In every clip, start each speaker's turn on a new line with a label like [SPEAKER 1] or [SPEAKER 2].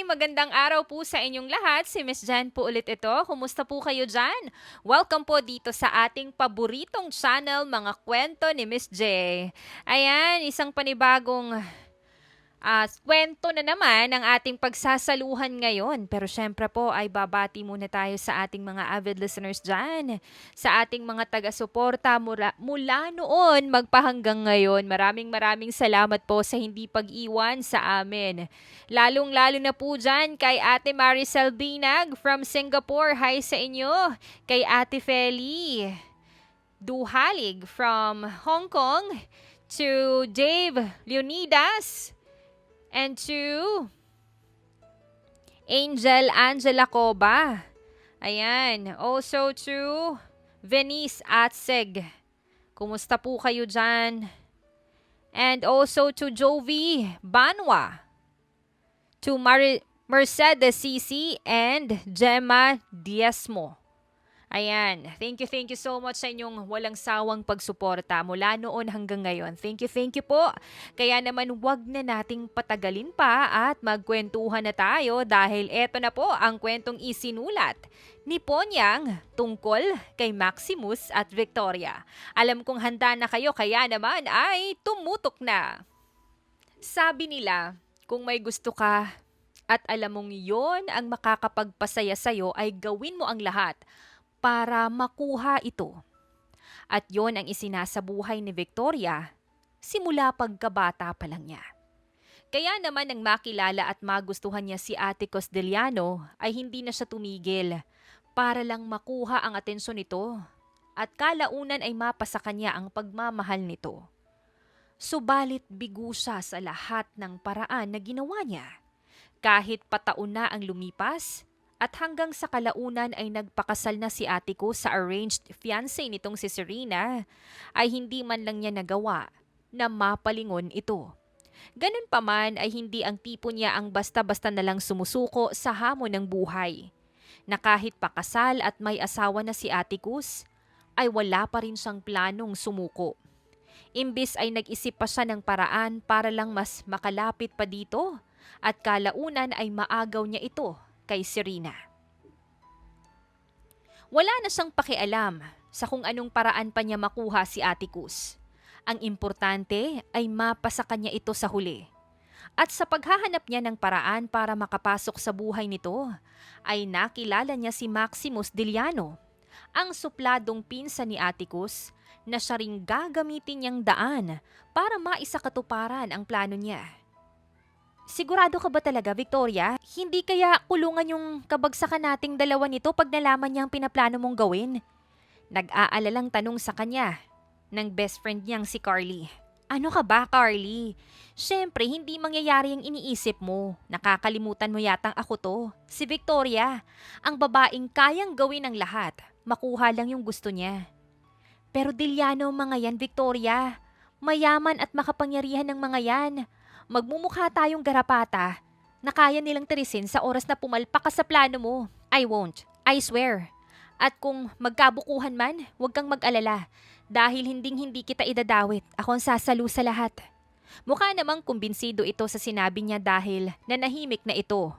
[SPEAKER 1] magandang araw po sa inyong lahat. Si Miss Jan po ulit ito. Kumusta po kayo dyan? Welcome po dito sa ating paboritong channel, mga kwento ni Miss J. Ayan, isang panibagong kwento na naman ang ating pagsasaluhan ngayon. Pero syempre po ay babati muna tayo sa ating mga avid listeners dyan. Sa ating mga taga-suporta mula noon magpahanggang ngayon. Maraming salamat po sa hindi pag-iwan sa amin. Lalong-lalo na po dyan kay Ate Maricel Binag from Singapore. Hi sa inyo. Kay Ate Feli Duhalig from Hong Kong. To Dave Leonidas. And to Angel Angela Coba. Ayan. Also to Venice Atseg. Kumusta po kayo dyan? And also to Jovi Banwa. To Mercedes CC and Gemma Diezmo. Ayan. Thank you so much sa inyong walang sawang pagsuporta mula noon hanggang ngayon. Thank you po. Kaya naman wag na nating patagalin pa at magkwentuhan na tayo dahil eto na po ang kwentong isinulat ni Ponyang tungkol kay Maximus at Victoria. Alam kong handa na kayo kaya naman ay tumutok na. Sabi nila, kung may gusto ka at alam mong yon ang makakapagpasaya sa'yo ay gawin mo ang lahat para makuha ito. At yon ang isinasabuhay ni Victoria simula pagkabata pa lang niya. Kaya naman nang makilala at magustuhan niya si Ate Cosdeliano ay hindi na siya tumigil para lang makuha ang atensyon nito at kalaunan ay mapasa kanya ang pagmamahal nito. Subalit bigo siya sa lahat ng paraan na ginawa niya. Kahit pataon na ang lumipas, at hanggang sa kalaunan ay nagpakasal na si ate ko sa arranged fiancé nitong si Serena, ay hindi man lang niya nagawa na mapalingon ito. Ganun pa man ay hindi ang tipo niya ang basta-basta na lang sumusuko sa hamon ng buhay. Na kahit pakasal at may asawa na si ate Kus, ay wala pa rin siyang planong sumuko. Imbis ay nag-isip pa siya ng paraan para lang mas makalapit pa dito at kalaunan ay maagaw niya ito kay Serena. Wala na siyang pakialam sa kung anong paraan pa niya makuha si Ate Kus. Ang importante ay mapasa kanya ito sa huli. At sa paghahanap niya ng paraan para makapasok sa buhay nito, ay nakilala niya si Maximus Diliano, ang supladong pinsan ni Ate Kus na siya ring gagamitin niyang daan para maisakatuparan ang plano niya. Sigurado ka ba talaga, Victoria? Hindi kaya kulungan yung kabagsakan nating dalawa nito pag nalaman niya ang pinaplano mong gawin? Nag-aalalang tanong sa kanya ng best friend niyang si Carly. Ano ka ba, Carly? Siyempre, hindi mangyayari ang iniisip mo. Nakakalimutan mo yatang ako to. Si Victoria, ang babaeng kayang gawin ang lahat. Makuha lang yung gusto niya. Pero Diliano mga yan, Victoria. Mayaman at makapangyarihan ng mga yan. Magmumukha tayong garapata na kaya nilang tirisin sa oras na pumalpak ka sa plano mo. I won't. I swear. At kung magkabukuhan man, huwag kang mag-alala. Dahil hindi kita idadawit. Ako ang sasalu sa lahat. Mukha namang kumbinsido ito sa sinabi niya dahil nanahimik na ito.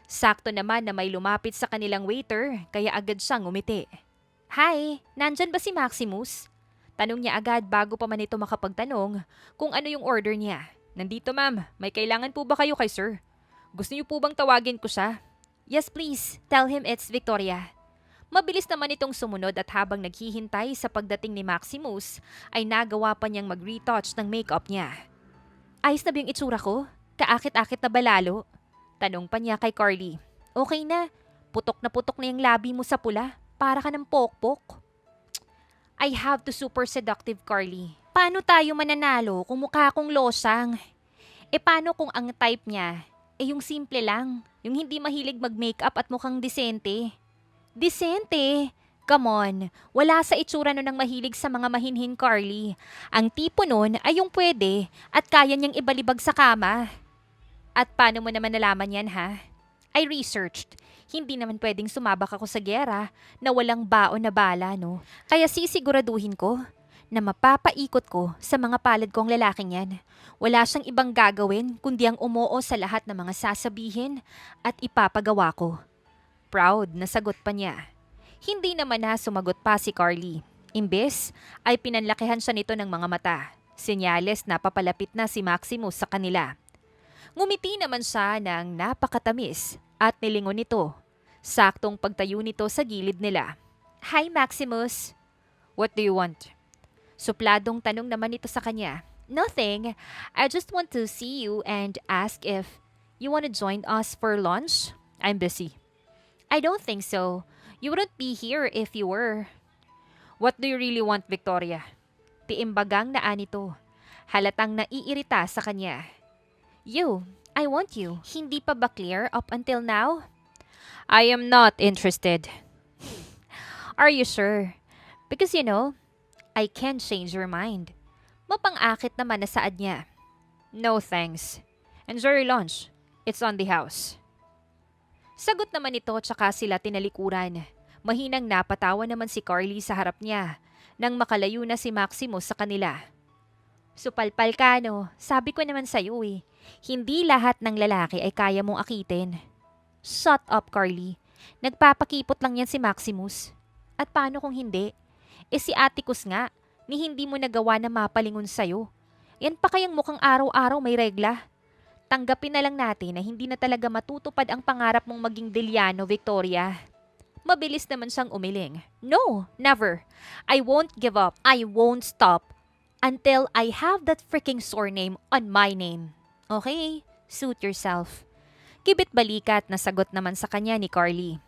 [SPEAKER 1] Sakto naman na may lumapit sa kanilang waiter kaya agad siyang umiti. Hi, nandyan ba si Maximus? Tanong niya agad bago pa man ito makapagtanong kung ano yung order niya. Nandito ma'am, may kailangan po ba kayo kay sir? Gusto niyo po bang tawagin ko siya? Yes please, tell him it's Victoria. Mabilis naman itong sumunod at habang naghihintay sa pagdating ni Maximus, ay nagawa pa niyang mag-retouch ng makeup niya. Ayos na ba yung itsura ko? Kaakit-akit na ba lalo? Tanong pa niya kay Carly. Okay na, putok na yung labi mo sa pula, para ka ng pokpok. I have to super seductive, Carly. Paano tayo mananalo kung mukha akong losang? Paano kung ang type niya yung simple lang, yung hindi mahilig mag-makeup at mukhang disente? Disente? Come on, wala sa itsura nun ng mahilig sa mga mahinhin, Carly. Ang tipo nun ay yung pwede at kaya niyang ibalibag sa kama. At paano mo naman nalaman yan, ha? I researched. Hindi naman pwedeng sumabak ako sa giyera na walang baon na bala, no? Kaya sisiguraduhin ko na mapapaikot ko sa mga palad kong lalaking yan. Wala siyang ibang gagawin kundi ang umoo sa lahat ng mga sasabihin at ipapagawa ko. Proud na sagot pa niya. Hindi naman na sumagot pa si Carly. Imbes ay pinanlakihan siya nito ng mga mata. Senyales na papalapit na si Maximus sa kanila. Ngumiti naman siya ng napakatamis at nilingon nito. Saktong pagtayo nito sa gilid nila. Hi Maximus! What do you want? Supladong tanong naman ito sa kanya. Nothing. I just want to see you and ask if you want to join us for lunch? I'm busy. I don't think so. You wouldn't be here if you were. What do you really want, Victoria? Tiimbagang naa nito. Halatang naiirita sa kanya. You. I want you. Hindi pa ba clear up until now? I am not interested. Are you sure? Because I can't change your mind. Mapang-akit naman na saad niya. No thanks. Enjoy your lunch. It's on the house. Sagot naman ito tsaka sila tinalikuran. Mahinang napatawa naman si Carly sa harap niya nang makalayo na si Maximus sa kanila. Supalpal ka no, sabi ko naman sa'yo eh. Hindi lahat ng lalaki ay kaya mong akitin. Shut up Carly. Nagpapakipot lang yan si Maximus. At paano kung hindi? Si Atticus nga, ni hindi mo nagawa na mapalingon sa'yo. Yan pa kayang mukhang araw-araw may regla. Tanggapin na lang natin na hindi na talaga matutupad ang pangarap mong maging Deliano, Victoria. Mabilis naman siyang umiling. No, never. I won't give up. I won't stop until I have that freaking surname on my name. Okay? Suit yourself. Kibit balikat na sagot naman sa kanya ni Carly.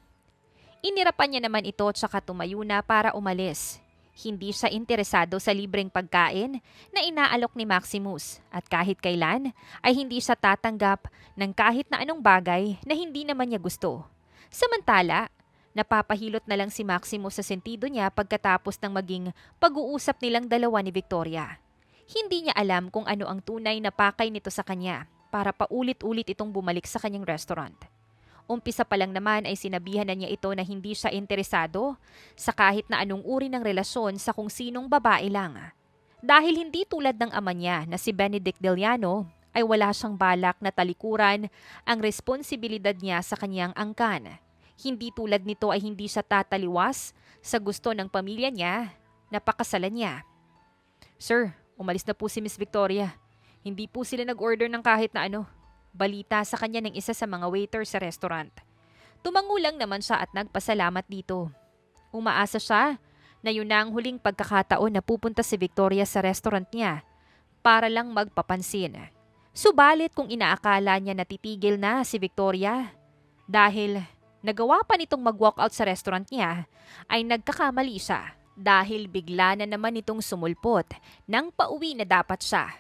[SPEAKER 1] Inirapan niya naman ito tsaka tumayo na para umalis. Hindi siya interesado sa libreng pagkain na inaalok ni Maximus at kahit kailan ay hindi siya tatanggap ng kahit na anong bagay na hindi naman niya gusto. Samantala, napapahilot na lang si Maximus sa sentido niya pagkatapos ng maging pag-uusap nilang dalawa ni Victoria. Hindi niya alam kung ano ang tunay na pakay nito sa kanya para paulit-ulit itong bumalik sa kanyang restaurant. Umpisa pa lang naman ay sinabihan na niya ito na hindi siya interesado sa kahit na anong uri ng relasyon sa kung sinong babae lang. Dahil hindi tulad ng ama niya na si Benedict Deliano ay wala siyang balak na talikuran ang responsibilidad niya sa kanyang angkan. Hindi tulad nito ay hindi siya tataliwas sa gusto ng pamilya niya na pakasalan niya. Sir, umalis na po si Miss Victoria. Hindi po sila nag-order ng kahit na ano. Balita sa kanya ng isa sa mga waiter sa restaurant. Tumango lang naman siya at nagpasalamat dito. Umaasa siya na yun na ang huling pagkakataon na pupunta si Victoria sa restaurant niya para lang magpapansin. Subalit kung inaakala niya natitigil na si Victoria dahil nagawa pa nitong mag-walkout sa restaurant niya, ay nagkakamali siya dahil bigla na naman itong sumulpot nang pauwi na dapat siya.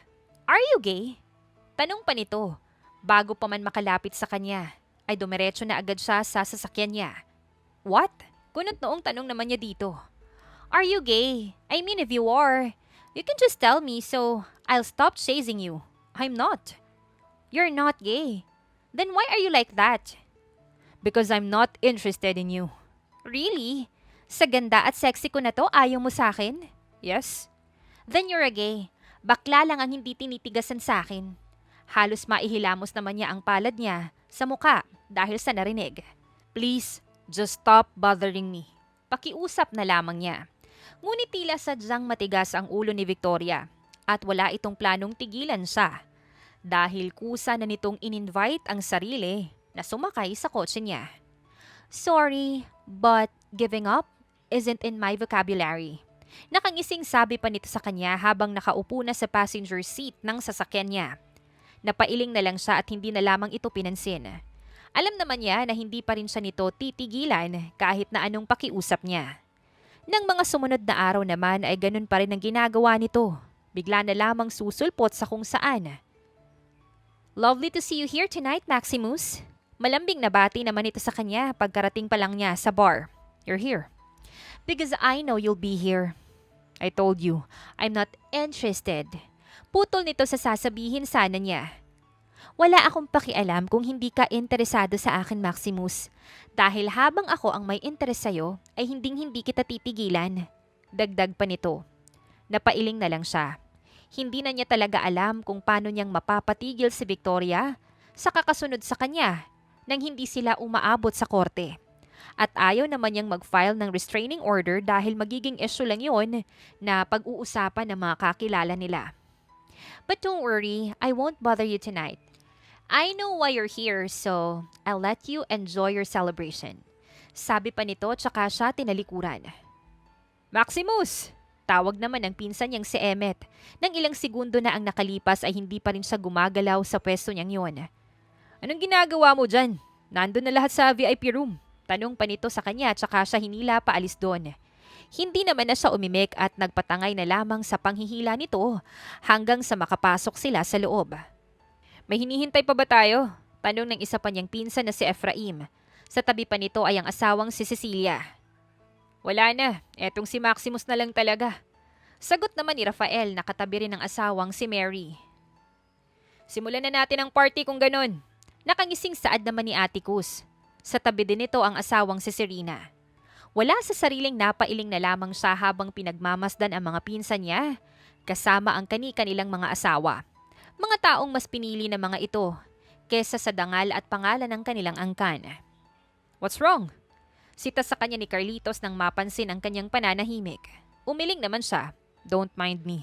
[SPEAKER 1] Are you gay? Tanong pa nito. Bago pa man makalapit sa kanya, ay dumiretso na agad siya sa sasakyan niya. What? Kunot noong tanong naman niya dito. Are you gay? I mean if you are, you can just tell me so I'll stop chasing you. I'm not. You're not gay. Then why are you like that? Because I'm not interested in you. Really? Sa ganda at sexy ko na to, ayaw mo sa akin? Yes. Then you're a gay. Bakla lang ang hindi tinitigasan sa akin. Halos maihilamos naman niya ang palad niya sa muka dahil sa narinig. Please, just stop bothering me. Pakiusap na lamang niya. Ngunit tila sadyang matigas ang ulo ni Victoria at wala itong planong tigilan siya dahil kusa na nitong in-invite ang sarili na sumakay sa kotse niya. Sorry, but giving up isn't in my vocabulary. Nakangising sabi pa nito sa kanya habang nakaupo na sa passenger seat ng sasakyan niya. Napailing na lang siya at hindi na lamang ito pinansin. Alam naman niya na hindi pa rin siya nito titigilan kahit na anong pakiusap niya. Nang mga sumunod na araw naman ay ganun pa rin ang ginagawa nito. Bigla na lamang susulpot sa kung saan. Lovely to see you here tonight, Maximus. Malambing na bati naman ito sa kanya pagkarating pa lang niya sa bar. You're here. Because I know you'll be here. I told you, I'm not interested. Putol nito sa sasabihin sana niya. Wala akong pakialam kung hindi ka interesado sa akin, Maximus. Dahil habang ako ang may interes sa'yo, ay hinding-hindi kita titigilan. Dagdag pa nito. Napailing na lang siya. Hindi na niya talaga alam kung paano niyang mapapatigil si Victoria sa kakasunod sa kanya nang hindi sila umaabot sa korte. At ayaw naman niyang mag-file ng restraining order dahil magiging issue lang yun na pag-uusapan ng mga kakilala nila. But don't worry, I won't bother you tonight. I know why you're here, so I'll let you enjoy your celebration. Sabi pa nito tsaka siya tinalikuran. Maximus! Tawag naman ng pinsan niyang si Emmet. Nang ilang segundo na ang nakalipas ay hindi pa rin siya gumagalaw sa pwesto niyang yon. Anong ginagawa mo dyan? Nandun na lahat sa VIP room. Tanong pa nito sa kanya tsaka siya hinila paalis doon. Hindi naman na siya umimik at nagpatangay na lamang sa panghihila nito hanggang sa makapasok sila sa loob. May hinihintay pa ba tayo? Tanong ng isa pa niyang pinsan na si Ephraim. Sa tabi pa nito ay ang asawang si Cecilia. Wala na, etong si Maximus na lang talaga. Sagot naman ni Rafael na katabi rin ng asawang si Mary. Simulan na natin ang party kung ganon. Nakangising saad naman ni Atticus. Sa tabi din nito ang asawang si Serena. Wala sa sariling napailing na lamang siya habang pinagmamasdan ang mga pinsan niya, kasama ang kani-kanilang mga asawa. Mga taong mas pinili na mga ito, kesa sa dangal at pangalan ng kanilang angkan. What's wrong? Sita sa kanya ni Carlitos nang mapansin ang kanyang pananahimik. Umiling naman siya. Don't mind me.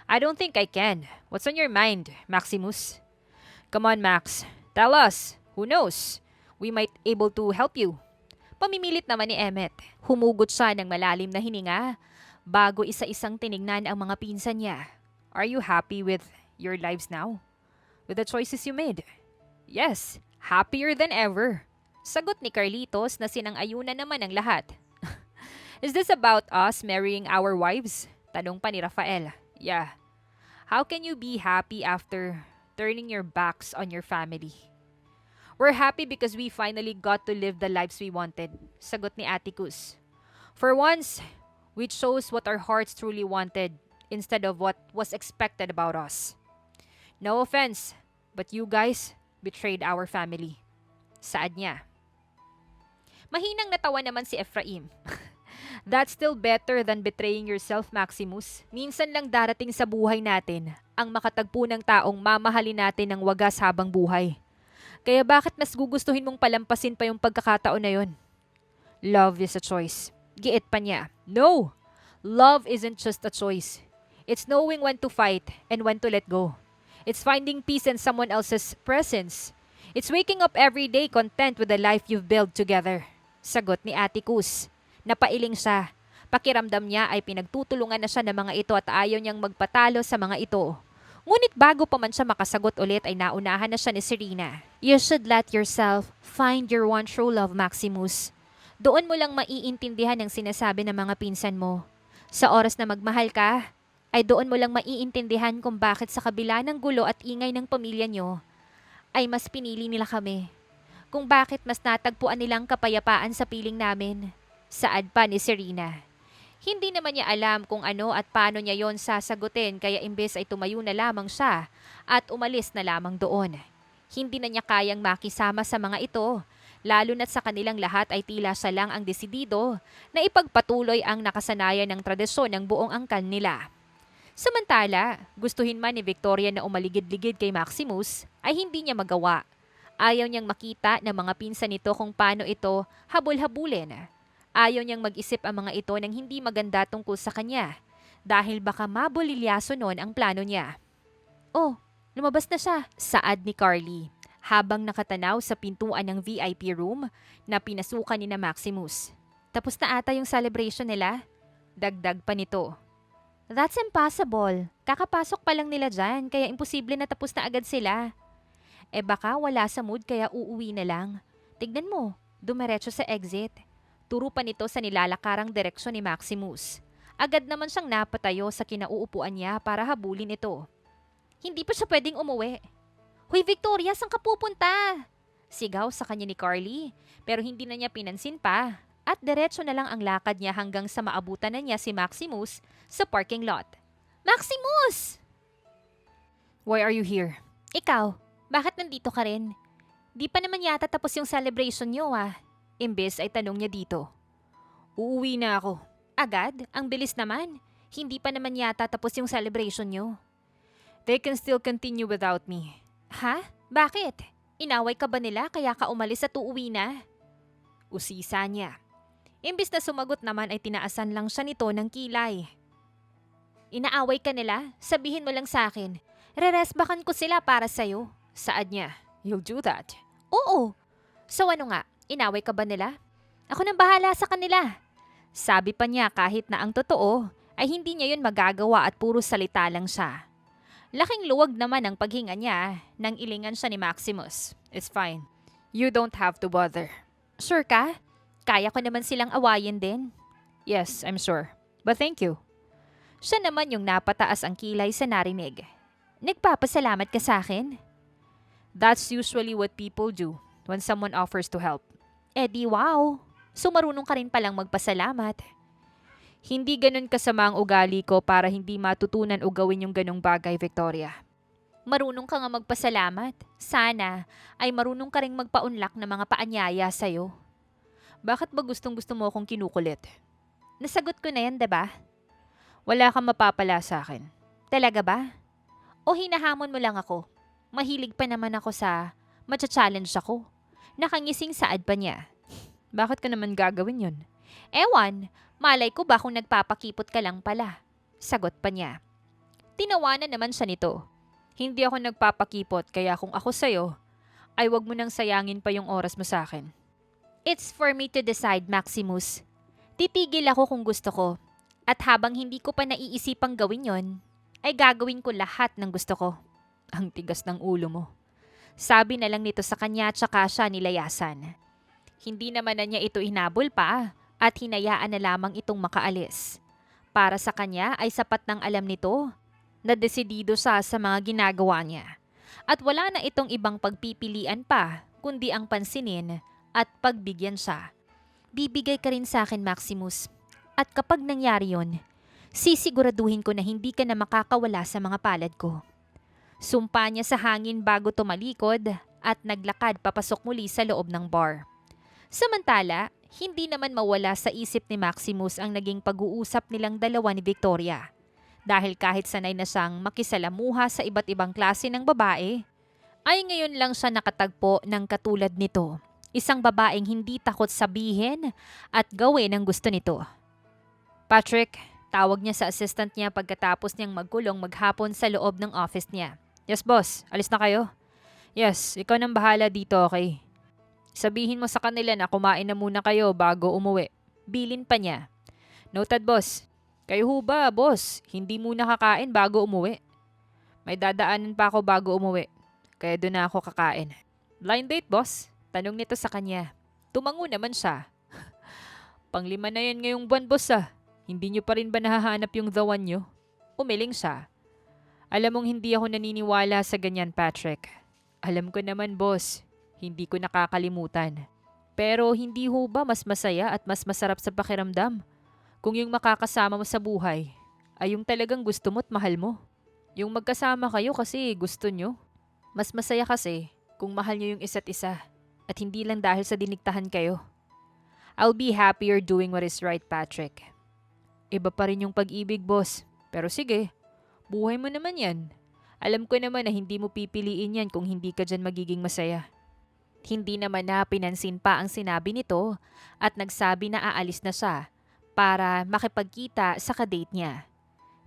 [SPEAKER 1] I don't think I can. What's on your mind, Maximus? Come on, Max. Tell us. Who knows? We might able to help you. Pamimilit naman ni Emmet. Humugot siya ng malalim na hininga bago isa-isang tiningnan ang mga pinsan niya. Are you happy with your lives now? With the choices you made? Yes, happier than ever. Sagot ni Carlitos na sinang-ayunan naman ang lahat. Is this about us marrying our wives? Tanong pa ni Rafael. Yeah. How can you be happy after turning your backs on your family? We're happy because we finally got to live the lives we wanted. Sagot ni Atticus. For once, we chose what our hearts truly wanted instead of what was expected about us. No offense, but you guys betrayed our family. Saad niya. Mahinang natawa naman si Ephraim. That's still better than betraying yourself, Maximus. Minsan lang darating sa buhay natin ang makatagpo ng taong mamahalin natin ng wagas habang buhay. Kaya bakit mas gugustuhin mong palampasin pa yung pagkakataon na yon? Love is a choice. Giit pa niya. No! Love isn't just a choice. It's knowing when to fight and when to let go. It's finding peace in someone else's presence. It's waking up every day content with the life you've built together. Sagot ni Atticus. Napailing siya. Pakiramdam niya ay pinagtutulungan na siya ng mga ito at ayaw niyang magpatalo sa mga ito. Ngunit bago pa man siya makasagot ulit ay naunahan na siya ni Serena. You should let yourself find your one true love, Maximus. Doon mo lang maiintindihan ang sinasabi ng mga pinsan mo. Sa oras na magmahal ka, ay doon mo lang maiintindihan kung bakit sa kabila ng gulo at ingay ng pamilya nyo, ay mas pinili nila kami. Kung bakit mas natagpuan nilang kapayapaan sa piling namin. Saad pa ni Serena. Hindi naman niya alam kung ano at paano niya yon sasagutin kaya imbes ay tumayo na lamang siya at umalis na lamang doon. Hindi na niya kayang makisama sa mga ito, lalo na't sa kanilang lahat ay tila siya lang ang desidido na ipagpatuloy ang nakasanayan ng tradisyon ng buong angkan nila. Samantala, gustuhin man ni Victoria na umaligid-ligid kay Maximus ay hindi niya magawa. Ayaw niyang makita ng mga pinsan nito kung paano ito habol-habulin. Ayaw niyang mag-isip ang mga ito ng hindi maganda tungkol sa kanya dahil baka mabulilyaso nun ang plano niya. Oh, lumabas na siya, saad ni Carly habang nakatanaw sa pintuan ng VIP room na pinasukan ni na Maximus. Tapos na ata yung celebration nila? Dagdag pa nito. That's impossible. Kakapasok pa lang nila dyan kaya imposible na tapos na agad sila. Eh baka wala sa mood kaya uuwi na lang. Tignan mo, dumiretso sa exit. Turo pa nito sa nilalakarang direksyon ni Maximus. Agad naman siyang napatayo sa kinauupuan niya para habulin ito. Hindi pa siya pwedeng umuwi. Hoy Victoria, saan ka pupunta? Sigaw sa kanya ni Carly, pero hindi na niya pinansin pa at diretso na lang ang lakad niya hanggang sa maabutan na niya si Maximus sa parking lot. Maximus! Why are you here? Ikaw, bakit nandito ka rin? Di pa naman yata tapos yung celebration niyo Imbes ay tanong niya dito. Uuwi na ako. Agad? Ang bilis naman. Hindi pa naman yata tapos yung celebration nyo. They can still continue without me. Ha? Bakit? Inaway ka ba nila kaya ka umalis at uuwi na? Usisa niya. Imbis na sumagot naman ay tinaasan lang siya nito ng kilay. Inaaway ka nila? Sabihin mo lang sa akin. Reresbakan ko sila para sa'yo. Saad niya. You'll do that? Oo. So ano nga, inaway ka ba nila? Ako nang bahala sa kanila. Sabi pa niya kahit na ang totoo ay hindi niya yun magagawa at puro salita lang siya. Laking luwag naman ang paghinga niya nang ilingan siya ni Maximus. It's fine. You don't have to bother. Sure ka? Kaya ko naman silang awayin din. Yes, I'm sure. But thank you. Siya naman yung napataas ang kilay sa narinig. Nagpapasalamat ka sa akin? That's usually what people do when someone offers to help. Eh di wow. So marunong ka rin palang magpasalamat. Hindi ganun kasama ang ugali ko para hindi matutunan o gawin yung ganong bagay, Victoria. Marunong ka nga magpasalamat. Sana ay marunong ka rin magpaunlak ng mga paanyaya sa'yo. Bakit ba gustong-gusto mo akong kinukulit? Nasagot ko na yan, diba? Wala kang mapapala sa akin. Talaga ba? O hinahamon mo lang ako? Mahilig pa naman ako sa matcha-challenge ako. Nakangising saad pa niya. Bakit ka naman gagawin yun? Ewan, malay ko ba kung nagpapakipot ka lang pala? Sagot pa niya. Tinawanan naman siya nito. Hindi ako nagpapakipot kaya kung ako sa'yo, ay wag mo nang sayangin pa yung oras mo sa akin. It's for me to decide, Maximus. Titigil ako kung gusto ko. At habang hindi ko pa naiisipang gawin yon, ay gagawin ko lahat ng gusto ko. Ang tigas ng ulo mo. Sabi na lang nito sa kanya tsaka siya nilayasan. Hindi naman na niya ito hinabol pa at hinayaan na lamang itong makaalis. Para sa kanya ay sapat ng alam nito na desidido siya sa mga ginagawa niya. At wala na itong ibang pagpipilian pa kundi ang pansinin at pagbigyan siya. Bibigay ka rin sa akin, Maximus. At kapag nangyari yon, sisiguraduhin ko na hindi ka na makakawala sa mga palad ko. Sumpa niya sa hangin bago tumalikod at naglakad papasok muli sa loob ng bar. Samantala, hindi naman mawala sa isip ni Maximus ang naging pag-uusap nilang dalawa ni Victoria. Dahil kahit sanay na siyang makisalamuha sa iba't ibang klase ng babae, ay ngayon lang siya nakatagpo ng katulad nito. Isang babaeng hindi takot sabihin at gawin ang gusto nito. Patrick, tawag niya sa assistant niya pagkatapos niyang magkulong maghapon sa loob ng office niya. Yes, boss. Alis na kayo? Yes, ikaw nang bahala dito, okay? Sabihin mo sa kanila na kumain na muna kayo bago umuwi. Bilin pa niya. Noted, boss. Kayo ho ba, boss? Hindi muna kakain bago umuwi. May dadaanan pa ako bago umuwi. Kaya doon na ako kakain. Blind date, boss? Tanong nito sa kanya. Tumango naman siya. Panglima na yan ngayong buwan, boss ah. Hindi niyo pa rin ba nahahanap yung the one niyo? Umiling siya. Alam mong hindi ako naniniwala sa ganyan, Patrick. Alam ko naman, boss. Hindi ko nakakalimutan. Pero hindi ho ba mas masaya at mas masarap sa pakiramdam kung yung makakasama mo sa buhay ay yung talagang gusto mo at mahal mo? Yung magkasama kayo kasi gusto nyo. Mas masaya kasi kung mahal nyo yung isa't isa at hindi lang dahil sa diniktahan kayo. I'll be happier doing what is right, Patrick. Iba pa rin yung pag-ibig, boss. Pero sige, buhay mo naman yan. Alam ko naman na hindi mo pipiliin yan kung hindi ka dyan magiging masaya. Hindi naman na pinansin pa ang sinabi nito at nagsabi na aalis na siya para makipagkita sa kadate niya.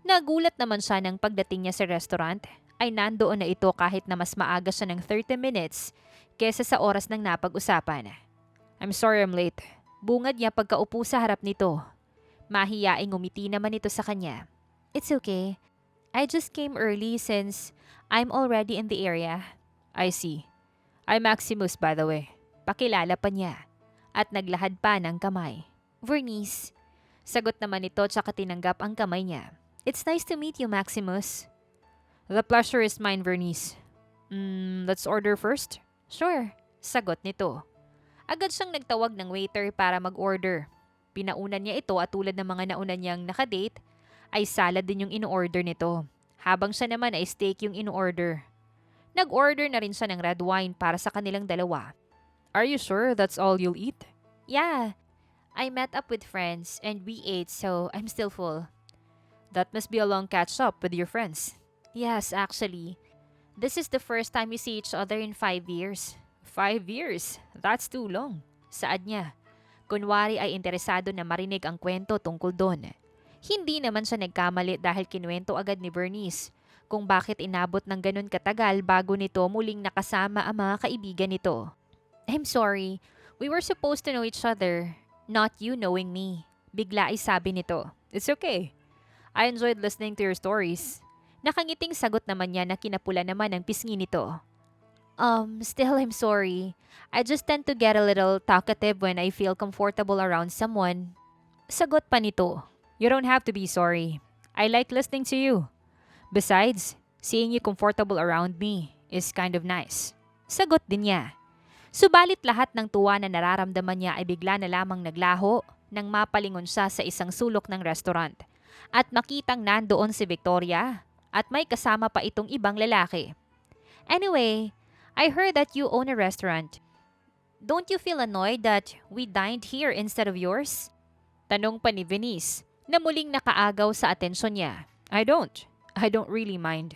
[SPEAKER 1] Nagulat naman siya nang pagdating niya sa restaurant ay nandoon na ito kahit na mas maaga siya ng 30 minutes kesa sa oras ng napag-usapan. I'm sorry I'm late. Bungad niya pagkaupo sa harap nito. Mahiyaing ngumiti naman ito sa kanya. It's okay. I just came early since I'm already in the area. I see. I'm Maximus, by the way. Pakilala pa niya. At naglahad pa ng kamay. Vernice. Sagot naman ito tsaka tinanggap ang kamay niya. It's nice to meet you, Maximus. The pleasure is mine, Vernice. Let's order first? Sure. Sagot nito. Agad siyang nagtawag ng waiter para mag-order. Pinaunan niya ito at tulad ng mga nauna niyang nakadate, ay salad din yung in-order nito. Habang siya naman ay steak yung in-order. Nag-order na rin siya ng red wine para sa kanilang dalawa. Are you sure that's all you'll eat? Yeah. I met up with friends and we ate so I'm still full. That must be a long catch-up with your friends. Yes, actually. This is the first time we see each other in 5 years. 5 years? That's too long. Saad niya. Kunwari ay interesado na marinig ang kwento tungkol doon. Hindi naman siya nagkamali dahil kinuwento agad ni Bernice kung bakit inabot ng ganun katagal bago nito muling nakasama ang mga kaibigan nito. I'm sorry. We were supposed to know each other, not you knowing me. Bigla ay sabi nito. It's okay. I enjoyed listening to your stories. Nakangiting sagot naman niya na kinapula naman ang pisngi nito. Still I'm sorry. I just tend to get a little talkative when I feel comfortable around someone. Sagot pa nito. You don't have to be sorry. I like listening to you. Besides, seeing you comfortable around me is kind of nice. Sagot din niya. Subalit lahat ng tuwa na nararamdaman niya ay bigla na lamang naglaho nang mapalingon siya sa isang sulok ng restaurant at makitang nandoon si Victoria at may kasama pa itong ibang lalaki. Anyway, I heard that you own a restaurant. Don't you feel annoyed that we dined here instead of yours? Tanong pa ni Venice na muling nakaagaw sa atensyon niya. I don't really mind.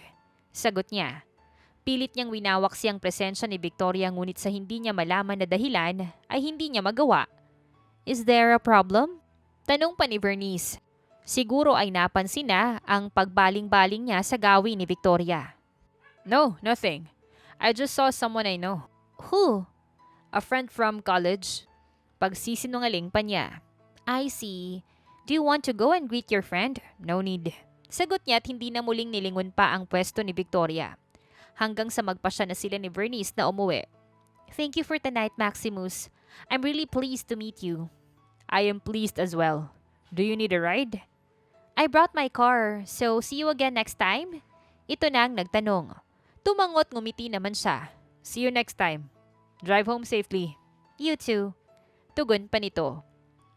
[SPEAKER 1] Sagot niya. Pilit niyang winawak siyang presensya ni Victoria ngunit sa hindi niya malaman na dahilan ay hindi niya magawa. Is there a problem? Tanong pa ni Bernice. Siguro ay napansin na ang pagbaling-baling niya sa gawi ni Victoria. No, nothing. I just saw someone I know. Who? A friend from college. Pagsisinungaling pa niya. I see. Do you want to go and greet your friend? No need. Sagot niya at hindi na muling nilingon pa ang pwesto ni Victoria. Hanggang sa magpasya na sila ni Bernice na umuwi. Thank you for tonight, Maximus. I'm really pleased to meet you. I am pleased as well. Do you need a ride? I brought my car, so see you again next time? Ito na ang nagtanong. Tumangot ngumiti naman siya. See you next time. Drive home safely. You too. Tugon pa nito.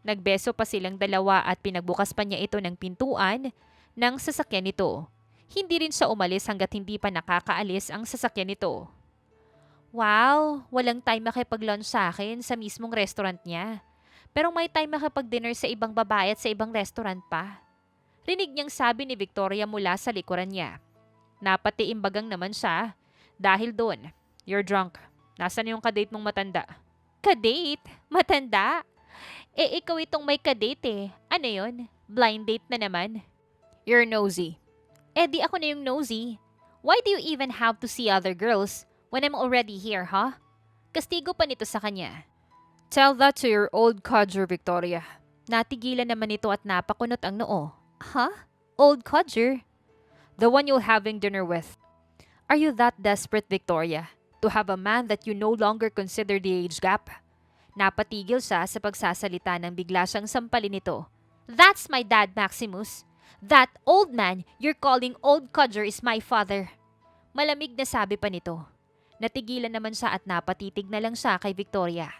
[SPEAKER 1] Nagbeso pa silang dalawa at pinagbukas pa niya ito ng pintuan ng sasakyan nito. Hindi rin siya umalis hanggat hindi pa nakakaalis ang sasakyan nito. Wow, walang time makipag-lunch sa akin sa mismong restaurant niya. Pero may time makipag-dinner sa ibang babae at sa ibang restaurant pa. Rinig niyang sabi ni Victoria mula sa likuran niya. Napatiimbagang naman siya dahil doon. You're drunk. Nasaan yung kadate mong matanda? Kadate? Matanda? Ikaw itong may kadate eh. Ano yun? Blind date na naman. You're nosy. Di ako na yung nosy. Why do you even have to see other girls when I'm already here, huh? Kastigo pa nito sa kanya. Tell that to your old codger, Victoria. Natigilan naman ito at napakunot ang noo. Huh? Old codger? The one you're having dinner with. Are you that desperate, Victoria, to have a man that you no longer consider the age gap? Napatigil siya sa pagsasalita nang bigla siyang sampalin nito. That's my dad, Maximus. That old man you're calling old codger is my father. Malamig na sabi pa nito. Natigilan naman siya at napatitig na lang siya kay Victoria.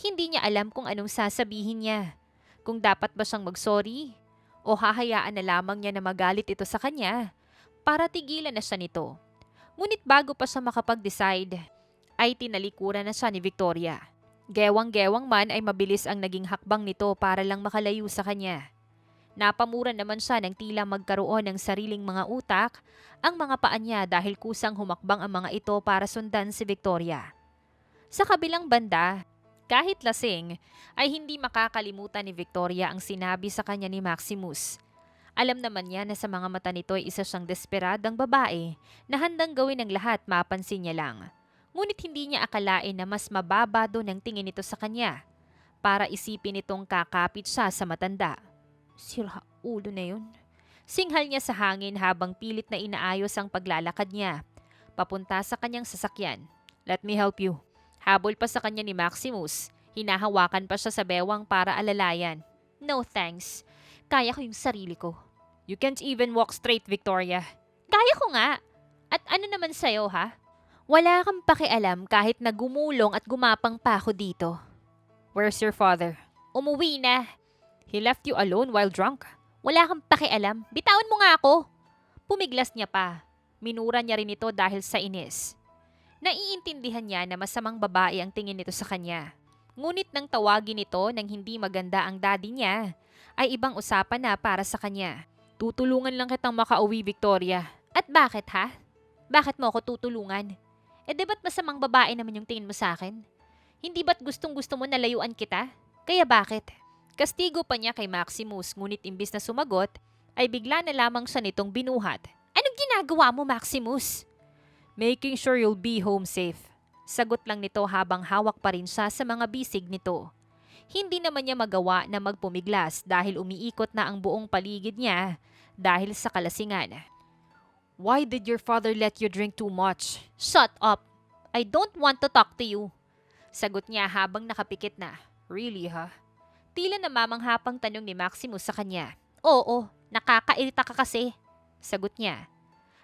[SPEAKER 1] Hindi niya alam kung anong sasabihin niya. Kung dapat ba siyang mag-sorry o hahayaan na lamang niya na magalit ito sa kanya para tigilan na siya nito. Ngunit bago pa siya makapag-decide, ay tinalikuran na siya ni Victoria. Gewang-gewang man ay mabilis ang naging hakbang nito para lang makalayo sa kanya. Napamura naman siya ng tila magkaroon ng sariling mga utak ang mga paa niya dahil kusang humakbang ang mga ito para sundan si Victoria. Sa kabilang banda, kahit lasing, ay hindi makakalimutan ni Victoria ang sinabi sa kanya ni Maximus. Alam naman niya na sa mga mata nito ay isa siyang desperadang babae na handang gawin ang lahat mapansin niya lang. Ngunit hindi niya akalain na mas mababa doon ang tingin nito sa kanya para isipin itong kakapit siya sa matanda. Sira ulo na yun. Singhal niya sa hangin habang pilit na inaayos ang paglalakad niya. Papunta sa kanyang sasakyan. Let me help you. Habol pa sa kanya ni Maximus. Hinahawakan pa siya sa bewang para alalayan. No thanks. Kaya ko yung sarili ko. You can't even walk straight, Victoria. Kaya ko nga. At ano naman sa'yo, ha? Wala kang pakialam kahit na gumulong at gumapang pa ako dito. Where's your father? Umuwi na. He left you alone while drunk? Wala kang pakialam. Bitawan mo nga ako. Pumiglas niya pa. Minura niya rin ito dahil sa inis. Naiintindihan niya na masamang babae ang tingin nito sa kanya. Ngunit nang tawagin ito nang hindi maganda ang daddy niya, ay ibang usapan na para sa kanya. Tutulungan lang kitang makauwi, Victoria. At bakit ha? Bakit mo ako tutulungan? Di ba't masamang babae naman yung tingin mo sa akin? Hindi ba't gustong-gusto mo na layuan kita? Kaya bakit? Kastigo pa niya kay Maximus, ngunit imbis na sumagot, ay bigla na lamang siya nitong binuhat. Anong ginagawa mo, Maximus? Making sure you'll be home safe. Sagot lang nito habang hawak pa rin siya sa mga bisig nito. Hindi naman niya magawa na magpumiglas dahil umiikot na ang buong paligid niya dahil sa kalasingan. Why did your father let you drink too much? Shut up! I don't want to talk to you. Sagot niya habang nakapikit na. Really, ha? Tila namamanghapang tanong ni Maximus sa kanya. Oo, nakakairita ka kasi. Sagot niya.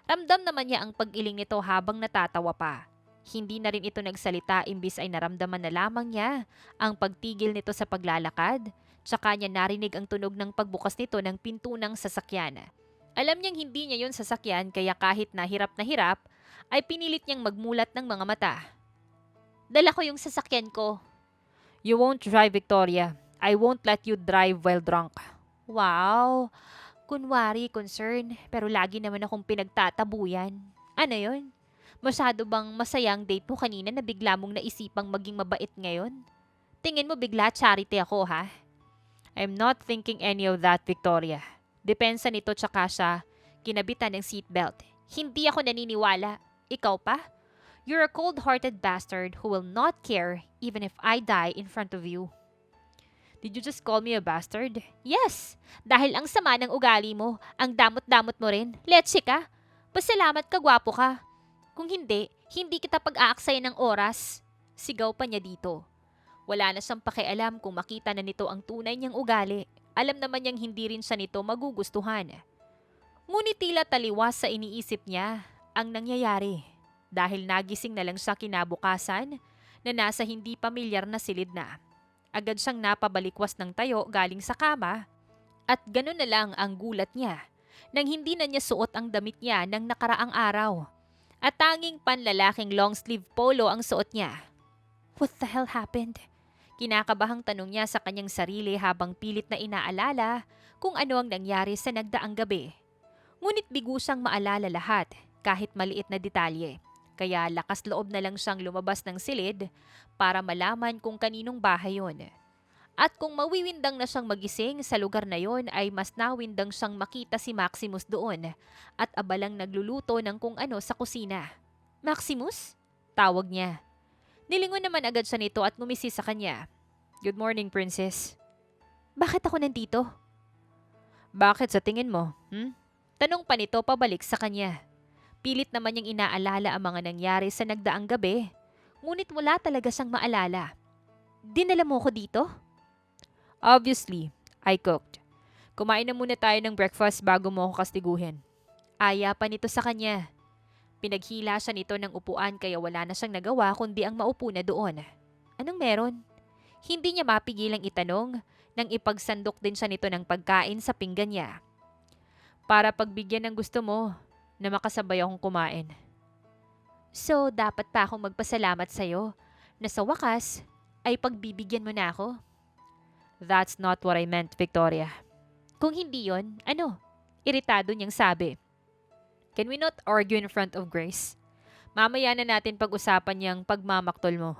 [SPEAKER 1] Ramdam naman niya ang pag-iling nito habang natatawa pa. Hindi na rin ito nagsalita imbis ay naramdaman na lamang niya ang pagtigil nito sa paglalakad, tsaka niya narinig ang tunog ng pagbukas nito ng pinto ng sasakyan. Alam niyang hindi niya yon sasakyan kaya kahit na hirap, ay pinilit niyang magmulat ng mga mata. Dala ko yung sasakyan ko. You won't drive, Victoria. I won't let you drive while drunk. Wow, kunwari concern, pero lagi naman akong pinagtatabuyan. Ano yon? Masyado bang masayang date mo kanina na bigla mong naisipang maging mabait ngayon? Tingin mo bigla charity ako, ha? I'm not thinking any of that, Victoria. Depensa nito tsaka siya kinabitan ng seatbelt. Hindi ako naniniwala. Ikaw pa? You're a cold-hearted bastard who will not care even if I die in front of you. Did you just call me a bastard? Yes! Dahil ang sama ng ugali mo, ang damot-damot mo rin. Letse ka. Pasalamat ka, gwapo ka. Kung hindi, hindi kita pag-aaksayan ng oras. Sigaw pa niya dito. Wala na siyang pakialam kung makita na nito ang tunay niyang ugali. Alam naman niyang hindi rin siya nito magugustuhan. Ngunit tila taliwas sa iniisip niya ang nangyayari. Dahil nagising na lang siya kinabukasan na nasa hindi pamilyar na silid na. Agad siyang napabalikwas ng tayo galing sa kama at gano'n na lang ang gulat niya nang hindi na niya suot ang damit niya ng nakaraang araw. At tanging panlalaking long sleeve polo ang suot niya. What the hell happened? Kinakabahang tanong niya sa kanyang sarili habang pilit na inaalala kung ano ang nangyari sa nagdaang gabi. Ngunit bigo siyang maalala lahat kahit maliit na detalye. Kaya lakas loob na lang siyang lumabas ng silid para malaman kung kaninong bahay yon. At kung mawiwindang na siyang magising sa lugar na yon ay mas nawindang siyang makita si Maximus doon at abalang nagluluto ng kung ano sa kusina. Maximus? Tawag niya. Nilingon naman agad siya nito at ngumisi sa kanya. Good morning, princess. Bakit ako nandito? Bakit sa tingin mo? Tanong pa nito pabalik sa kanya. Pilit naman niyang inaalala ang mga nangyari sa nagdaang gabi, ngunit wala talaga siyang maalala. Dinala mo ko dito? Obviously, I cooked. Kumain na muna tayo ng breakfast bago mo ako kastiguhin. Aya pa nito sa kanya. Pinaghila siya nito ng upuan kaya wala na siyang nagawa kundi ang maupo na doon. Anong meron? Hindi niya mapigilang itanong nang ipagsandok din siya nito ng pagkain sa pinggan niya. Para pagbigyan ng gusto mo na makasabay akong kumain. So, dapat pa akong magpasalamat sa'yo na sa wakas ay pagbibigyan mo na ako? That's not what I meant, Victoria. Kung hindi yon, ano? Iritado niyang sabi. Can we not argue in front of Grace? Mamaya na natin pag-usapan niyang pagmamaktol mo.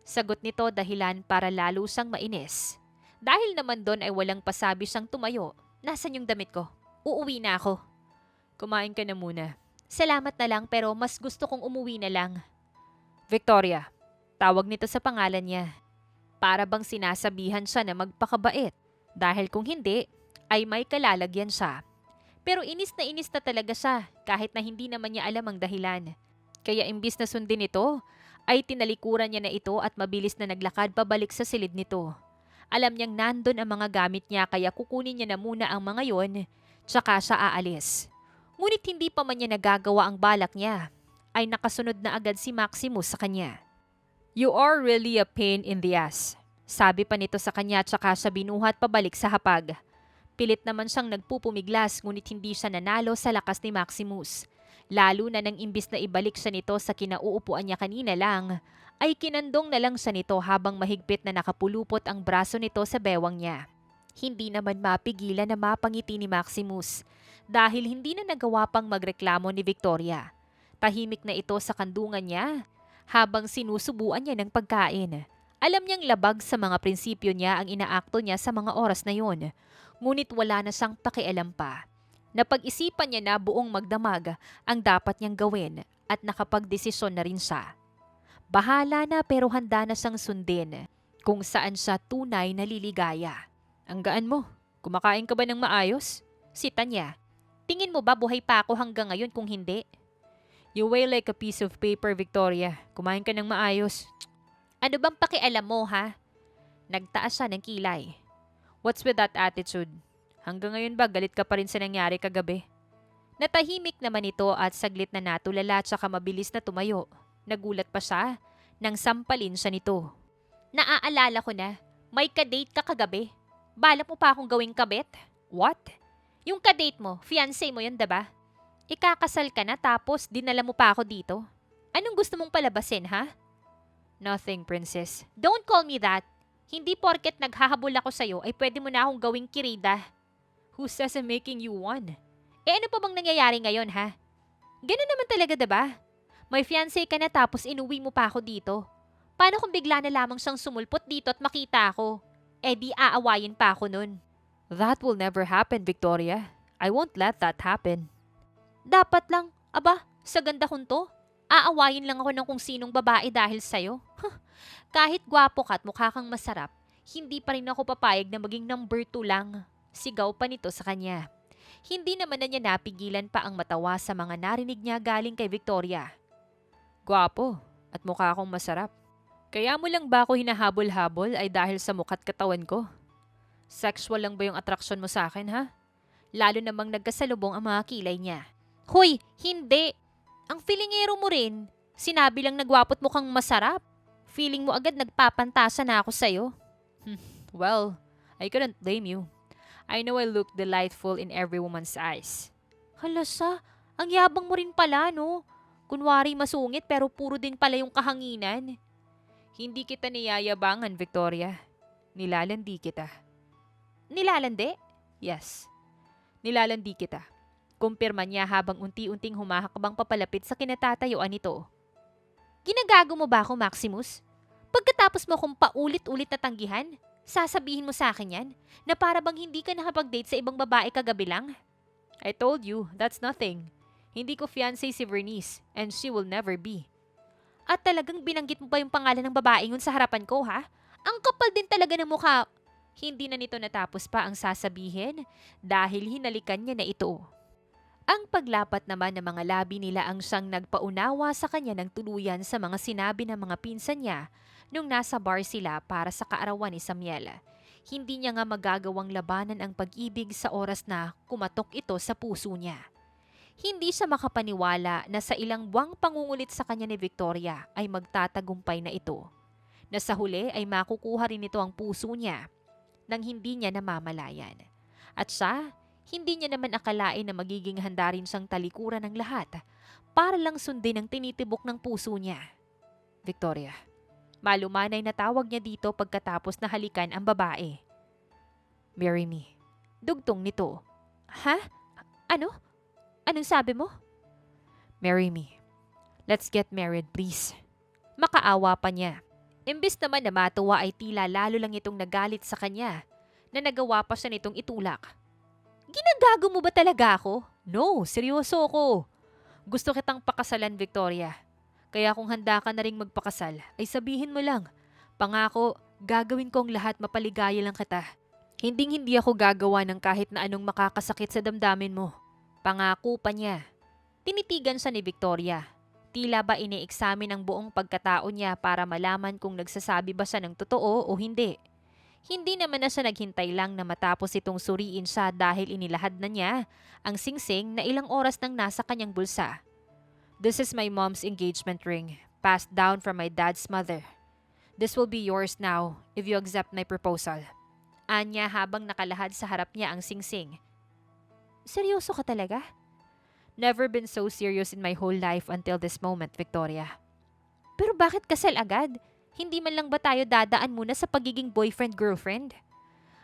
[SPEAKER 1] Sagot nito dahilan para lalo siyang mainis. Dahil naman doon ay walang pasabi siyang tumayo. Nasaan yung damit ko? Uuwi na ako. Kumain ka na muna. Salamat na lang pero mas gusto kong umuwi na lang. Victoria, tawag nito sa pangalan niya. Para bang sinasabihan siya na magpakabait. Dahil kung hindi, ay may kalalagyan siya. Pero inis na talaga siya kahit na hindi naman niya alam ang dahilan. Kaya imbis na sundin ito, ay tinalikuran niya na ito at mabilis na naglakad pabalik sa silid nito. Alam niyang nandun ang mga gamit niya kaya kukunin niya na muna ang mga yon, tsaka siya aalis. Ngunit hindi pa man niya nagagawa ang balak niya, ay nakasunod na agad si Maximus sa kanya. You are really a pain in the ass. Sabi pa nito sa kanya tsaka siya binuhat pabalik sa hapag. Pilit naman siyang nagpupumiglas ngunit hindi siya nanalo sa lakas ni Maximus. Lalo na nang imbis na ibalik siya nito sa kinauupuan niya kanina lang, ay kinandong na lang siya nito habang mahigpit na nakapulupot ang braso nito sa bewang niya. Hindi naman mapigilan na mapangiti ni Maximus dahil hindi na nagawa pang magreklamo ni Victoria. Tahimik na ito sa kandungan niya habang sinusubuan niya ng pagkain. Alam niyang labag sa mga prinsipyo niya ang inaakto niya sa mga oras na yon. Ngunit wala na siyang pakialam pa. Napag-isipan niya na buong magdamag ang dapat niyang gawin at nakapagdesisyon na rin siya. Bahala na pero handa na siyang sundin kung saan siya tunay na liligaya. Ang gaan mo. Kumakain ka ba ng maayos? Sita niya. Tingin mo ba buhay pa ako hanggang ngayon kung hindi? You weigh like a piece of paper, Victoria. Kumain ka ng maayos. Ano bang pakialam mo, ha? Nagtaas siya ng kilay. What's with that attitude? Hanggang ngayon ba galit ka pa rin sa nangyari kagabi? Natahimik naman ito at saglit na natulala at saka mabilis na tumayo. Nagulat pa siya nang sampalin siya nito. Naaalala ko na, may kadate ka kagabi. Balak mo pa akong gawing kabit? What? Yung kadate mo, fiancé mo yun, diba? Ikakasal ka na tapos dinala mo pa ako dito. Anong gusto mong palabasin, ha? Nothing, princess. Don't call me that. Hindi porket naghahabol ako sa'yo ay pwede mo na akong gawing kirida. Who says I'm making you one? Ano pa bang nangyayari ngayon, ha? Ganun naman talaga, diba? May fiancé ka na tapos inuwi mo pa ako dito. Paano kung bigla na lamang siyang sumulpot dito at makita ako? Di aawayin pa ako nun. That will never happen, Victoria. I won't let that happen. Dapat lang, sa ganda kong to, aawayin lang ako ng kung sinong babae dahil sa'yo. Kahit gwapo ka at mukha kang masarap, hindi pa rin ako papayag na maging number 2 lang. Sigaw pa nito sa kanya. Hindi naman na niya napigilan pa ang matawa sa mga narinig niya galing kay Victoria. Gwapo at mukha akong masarap. Kaya mo lang ba ako hinahabol-habol ay dahil sa mukha't katawan ko? Sexual lang ba yung atraksyon mo sa akin, ha? Lalo namang nagkasalubong ang mga kilay niya. Hoy, hindi! Ang feelingero mo rin. Sinabi lang nagwapo't mukhang masarap. Feeling mo agad nagpapantasa na ako sa'yo. Well, I couldn't blame you. I know I look delightful in every woman's eyes. Halasa, ang yabang mo rin pala, no? Kunwari masungit pero puro din pala yung kahanginan. Hindi kita niyayabangan, Victoria. Nilalandi kita. Nilalandi? Yes. Nilalandi kita. Kumpirma niya habang unti-unting humahakbang papalapit sa kinatatayuan nito. Ginagago mo ba ako, Maximus? Pagkatapos mo kong paulit-ulit na tanggihan, sasabihin mo sa akin yan na para bang hindi ka nakapag-date sa ibang babae kagabi lang? I told you, that's nothing. Hindi ko fiancé si Vernice and she will never be. At talagang binanggit mo pa yung pangalan ng babae yun sa harapan ko, ha? Ang kapal din talaga ng mukha. Hindi na nito natapos pa ang sasabihin dahil hinalikan niya na ito. Ang paglapat naman ng mga labi nila ang siyang nagpaunawa sa kanya ng tuluyan sa mga sinabi ng mga pinsan niya nung nasa bar sila para sa kaarawan ni Samuel. Hindi niya nga magagawang labanan ang pag-ibig sa oras na kumatok ito sa puso niya. Hindi siya makapaniwala na sa ilang buwang pangungulit sa kanya ni Victoria ay magtatagumpay na ito. Na sa huli ay makukuha rin ito ang puso niya nang hindi niya namamalayan. At siya, hindi niya naman akalain na magiging handa rin siyang talikuran ng lahat para lang sundin ang tinitibok ng puso niya. Victoria. Malumanay na tawag niya dito pagkatapos na halikan ang babae. Marry me. Dugtong nito. Ha? Ano? Anong sabi mo? Marry me. Let's get married, please. Makaawa pa niya. Imbis naman na matuwa ay tila lalo lang itong nagalit sa kanya na nagawa pa siya nitong itulak. Ginagago mo ba talaga ako? No, seryoso ako. Gusto kitang pakasalan, Victoria. Kaya kung handa ka na ring magpakasal, ay sabihin mo lang. Pangako, gagawin ko ang lahat mapaligaya lang kita. Hinding-hindi ako gagawa ng kahit na anong makakasakit sa damdamin mo. Pangako pa niya. Tinitigan siya ni Victoria. Tila ba ini-examine ang buong pagkatao niya para malaman kung nagsasabi ba siya ng totoo o hindi. Hindi naman na siya naghintay lang na matapos itong suriin siya dahil inilahad na niya ang singsing na ilang oras nang nasa kanyang bulsa. This is my mom's engagement ring, passed down from my dad's mother. This will be yours now if you accept my proposal. Anya habang nakalahad sa harap niya ang singsing. Seryoso ka talaga? Never been so serious in my whole life until this moment, Victoria. Pero bakit kasal agad? Hindi man lang ba tayo dadaan muna sa pagiging boyfriend-girlfriend?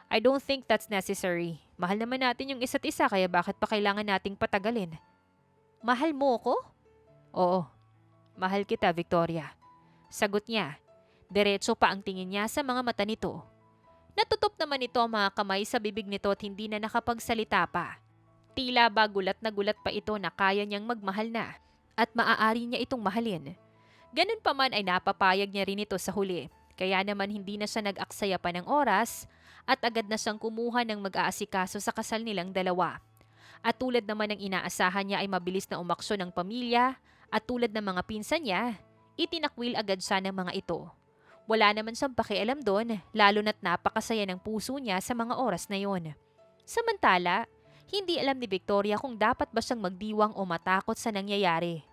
[SPEAKER 1] I don't think that's necessary. Mahal naman natin yung isa't isa kaya bakit pa kailangan nating patagalin? Mahal mo ko? Oo, mahal kita, Victoria. Sagot niya. Diretso pa ang tingin niya sa mga mata nito. Natutop naman ito ang mga kamay sa bibig nito at hindi na nakapagsalita pa. Tila ba gulat na gulat pa ito na kaya niyang magmahal na at maaari niya itong mahalin. Ganun pa man ay napapayag niya rin ito sa huli. Kaya naman hindi na siya nag-aksaya pa ng oras at agad na siyang kumuha ng mag-aasikaso sa kasal nilang dalawa. At tulad naman ng inaasahan niya ay mabilis na umaksyon ng pamilya at tulad ng mga pinsan niya, itinakwil agad siya ng mga ito. Wala naman siyang pakialam doon, lalo na't napakasaya ng puso niya sa mga oras na yon. Samantala, hindi alam ni Victoria kung dapat ba siyang magdiwang o matakot sa nangyayari.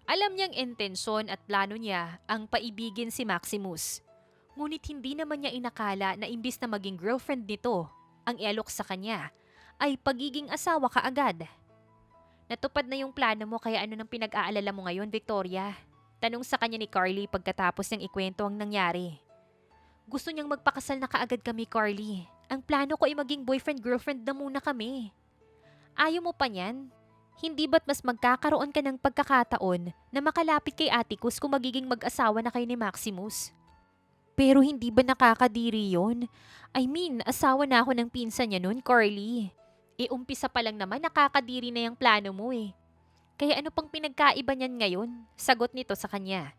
[SPEAKER 1] Alam niyang intensyon at plano niya ang paibigin si Maximus. Ngunit hindi naman niya inakala na imbis na maging girlfriend nito, ang ialok sa kanya, ay pagiging asawa kaagad. Natupad na yung plano mo kaya ano nang pinag-aalala mo ngayon, Victoria? Tanong sa kanya ni Carly pagkatapos niyang ikwento ang nangyari. Gusto niyang magpakasal na kaagad kami, Carly. Ang plano ko ay maging boyfriend-girlfriend na muna kami. Ayaw mo pa niyan? Hindi ba't mas magkakaroon ka ng pagkakataon na makalapit kay Atticus kung magiging mag-asawa na kayo ni Maximus? Pero hindi ba nakakadiri yon? I mean, asawa na ako ng pinsan niya nun, Carly. Umpisa pa lang naman nakakadiri na yung plano mo eh. Kaya ano pang pinagkaiba niyan ngayon? Sagot nito sa kanya.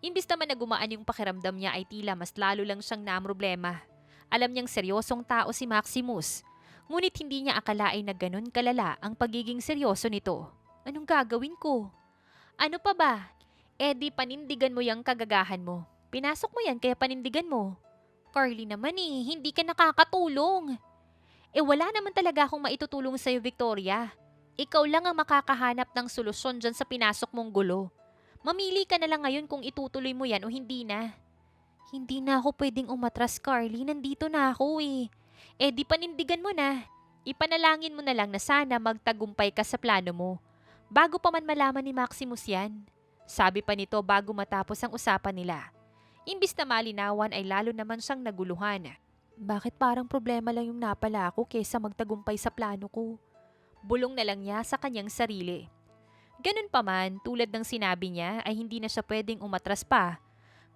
[SPEAKER 1] Imbis naman na gumaan yung pakiramdam niya ay tila mas lalo lang siyang namroblema. Alam niyang seryosong tao si Maximus. Ngunit hindi niya akalain na ganun kalala ang pagiging seryoso nito. Anong gagawin ko? Ano pa ba? Di panindigan mo yung kagagahan mo. Pinasok mo yan kaya panindigan mo. Carly naman hindi ka nakakatulong. Wala naman talaga akong maitutulong sa'yo, Victoria. Ikaw lang ang makakahanap ng solusyon dyan sa pinasok mong gulo. Mamili ka na lang ngayon kung itutuloy mo yan o hindi na. Hindi na ako pwedeng umatras, Carly. Nandito na ako di panindigan mo na. Ipanalangin mo na lang na sana magtagumpay ka sa plano mo. Bago pa man malaman ni Maximus yan. Sabi pa nito bago matapos ang usapan nila. Imbis na malinawan ay lalo naman siyang naguluhan. Bakit parang problema lang yung napala ko kaysa magtagumpay sa plano ko? Bulong na lang niya sa kanyang sarili. Ganun pa man, tulad ng sinabi niya ay hindi na siya pwedeng umatras pa.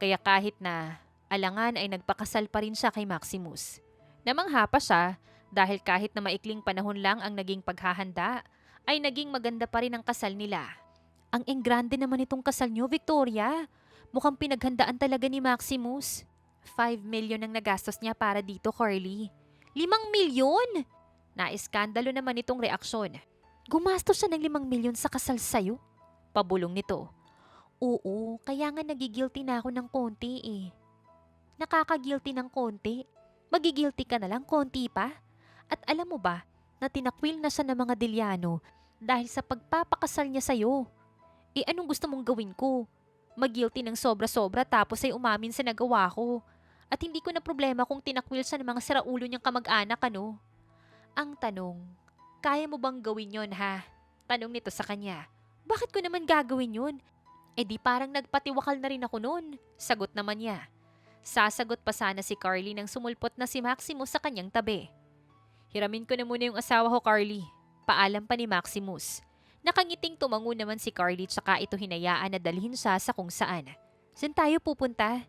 [SPEAKER 1] Kaya kahit na alangan ay nagpakasal pa rin siya kay Maximus. Namangha pa siya dahil kahit na maikling panahon lang ang naging paghahanda, ay naging maganda pa rin ang kasal nila. Ang enggrande naman itong kasal niyo, Victoria. Mukhang pinaghandaan talaga ni Maximus. 5 million ang nagastos niya para dito, Carly. 5 milyon? Naiskandalo naman itong reaksyon. Gumastos siya ng 5 milyon sa kasal sa'yo? Pabulong nito. Oo, kaya nga nagigilty na ako ng konti Nakakagilty ng konti? Magigilty ka na lang konti pa? At alam mo ba, na tinakwil na siya ng mga Diliano dahil sa pagpapakasal niya sa'yo. Anong gusto mong gawin ko? Magilty ng sobra-sobra tapos ay umamin sa nagawa ko. At hindi ko na problema kung tinakwil siya ng mga siraulo niyang kamag-anak, ano? Ang tanong, kaya mo bang gawin yon ha? Tanong nito sa kanya. Bakit ko naman gagawin yun? Di parang nagpatiwakal na rin ako noon. Sagot naman niya. Sasagot pa sana si Carly nang sumulpot na si Maximus sa kanyang tabi. Hiramin ko na muna yung asawa ko, Carly. Paalam pa ni Maximus. Nakangiting tumango naman si Carly tsaka ito hinayaan na dalhin siya sa kung saan. Saan tayo pupunta?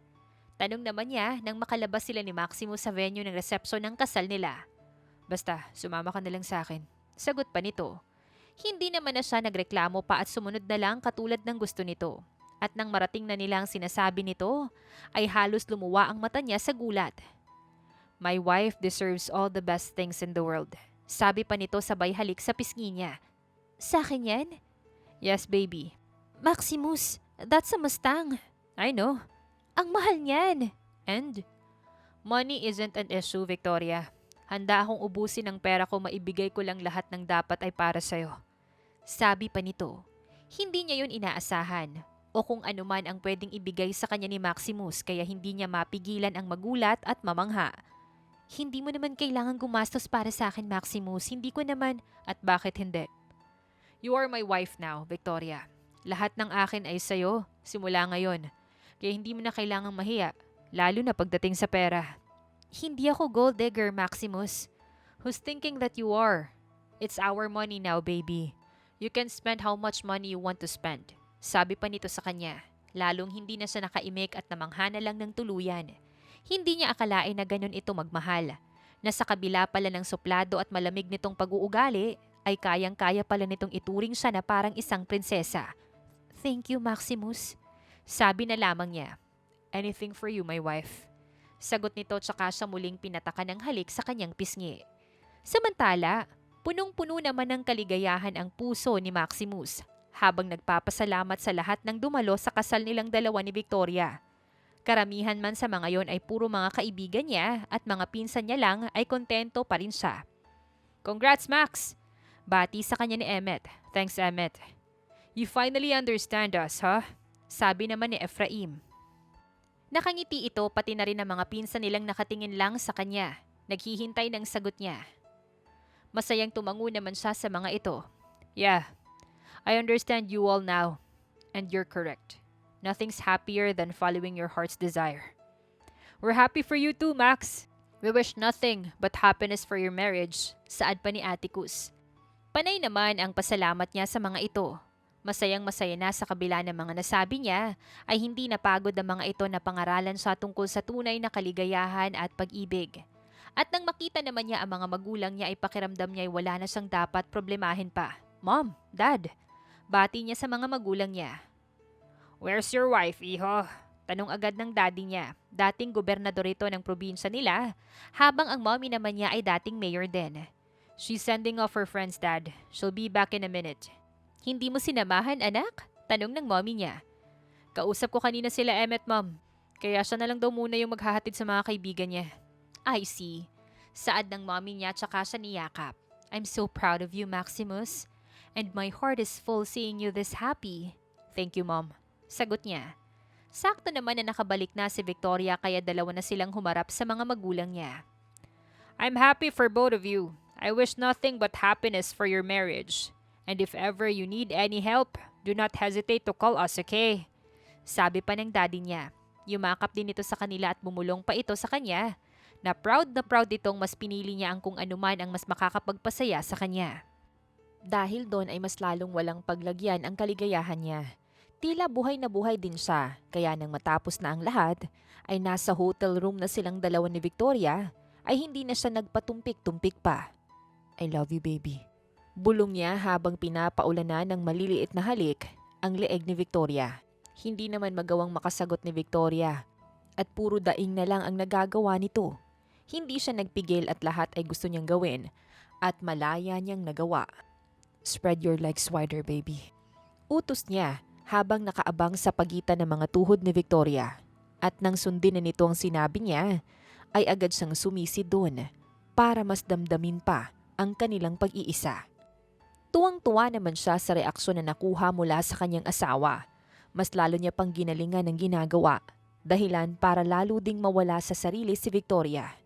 [SPEAKER 1] Tanong naman niya nang makalabas sila ni Maximus sa venue ng resepsyon ng kasal nila. Basta, sumama ka na lang sa akin. Sagot pa nito. Hindi naman na siya nagreklamo pa at sumunod na lang katulad ng gusto nito. At nang marating na nila ang sinasabi nito, ay halos lumuwa ang mata niya sa gulat. My wife deserves all the best things in the world. Sabi pa nito sabay halik sa pisngi niya. Sa akin yan? Yes, baby. Maximus, that's a Mustang. I know. Ang mahal niyan. And? Money isn't an issue, Victoria. Handa akong ubusin ang pera ko, maibigay ko lang lahat ng dapat ay para sa'yo. Sabi pa nito. Hindi niya yun inaasahan o kung anuman ang pwedeng ibigay sa kanya ni Maximus kaya hindi niya mapigilan ang magulat at mamangha. Hindi mo naman kailangan gumastos para sa akin, Maximus. Hindi ko naman. At bakit hindi? You are my wife now, Victoria. Lahat ng akin ay sa'yo simula ngayon. Kaya hindi mo na kailangang mahiya, lalo na pagdating sa pera. Hindi ako gold digger, Maximus. Who's thinking that you are? It's our money now, baby. You can spend how much money you want to spend. Sabi pa nito sa kanya, lalong hindi na siya nakaimik at namanghana lang ng tuluyan. Hindi niya akalain na ganun ito magmahal. Na sa kabila pala ng suplado at malamig nitong pag-uugali, ay kayang-kaya pala nitong ituring siya na parang isang prinsesa. Thank you, Maximus. Sabi na lamang niya. Anything for you, my wife. Sagot nito tsaka siya muling pinataka ng halik sa kanyang pisngi. Samantala, punong-puno naman ng kaligayahan ang puso ni Maximus habang nagpapasalamat sa lahat ng dumalo sa kasal nilang dalawa ni Victoria. Karamihan man sa mga yon ay puro mga kaibigan niya at mga pinsan niya lang ay kontento pa rin siya. Congrats, Max! Bati sa kanya ni Emmet. Thanks, Emmet. You finally understand us, huh? Sabi naman ni Ephraim. Nakangiti ito pati na rin ang mga pinsan nilang nakatingin lang sa kanya. Naghihintay ng sagot niya. Masayang tumango naman siya sa mga ito. Yeah, I understand you all now. And you're correct. Nothing's happier than following your heart's desire. We're happy for you too, Max. We wish nothing but happiness for your marriage. Saad pa ni Atticus. Panay naman ang pasalamat niya sa mga ito. Masayang-masaya na sa kabila ng mga nasabi niya ay hindi napagod ang mga ito na pangaralan siya tungkol sa tunay na kaligayahan at pag-ibig. At nang makita naman niya ang mga magulang niya ay pakiramdam niya ay wala na siyang dapat problemahin pa. Mom, Dad, bati niya sa mga magulang niya. Where's your wife, iho? Tanong agad ng daddy niya, dating gobernador ito ng probinsya nila, habang ang mommy naman niya ay dating mayor din. She's sending off her friends, Dad. She'll be back in a minute. Hindi mo sinamahan, anak? Tanong ng mommy niya. Kausap ko kanina sila Emmet, Mom. Kaya siya na lang daw muna yung maghahatid sa mga kaibigan niya. I see. Saad ng mommy niya tsaka siya niyakap. I'm so proud of you, Maximus. And my heart is full seeing you this happy. Thank you, Mom. Sagot niya. Sakto naman na nakabalik na si Victoria kaya dalawa na silang humarap sa mga magulang niya. I'm happy for both of you. I wish nothing but happiness for your marriage. And if ever you need any help, do not hesitate to call us, okay? Sabi pa ng daddy niya. Yumakap din ito sa kanila at bumulong pa ito sa kanya. Na proud itong mas pinili niya ang kung anuman ang mas makakapagpasaya sa kanya. Dahil doon ay mas lalong walang paglagyan ang kaligayahan niya. Tila buhay na buhay din siya, kaya nang matapos na ang lahat, ay nasa hotel room na silang dalawa ni Victoria, ay hindi na siya nagpatumpik-tumpik pa. I love you, baby. Bulong niya habang pinapaulanan ng maliliit na halik ang leeg ni Victoria. Hindi naman magawang makasagot ni Victoria at puro daing na lang ang nagagawa nito. Hindi siya nagpigil at lahat ay gusto niyang gawin at malaya niyang nagawa. Spread your legs wider, baby. Utos niya habang nakaabang sa pagitan ng mga tuhod ni Victoria. At nang sundin na nito ang sinabi niya, ay agad siyang sumisi doon para mas damdamin pa ang kanilang pag-iisa. Tuwang-tuwa naman siya sa reaksyon na nakuha mula sa kanyang asawa. Mas lalo niya pang ginalingan ng ginagawa, dahilan para lalo ding mawala sa sarili si Victoria.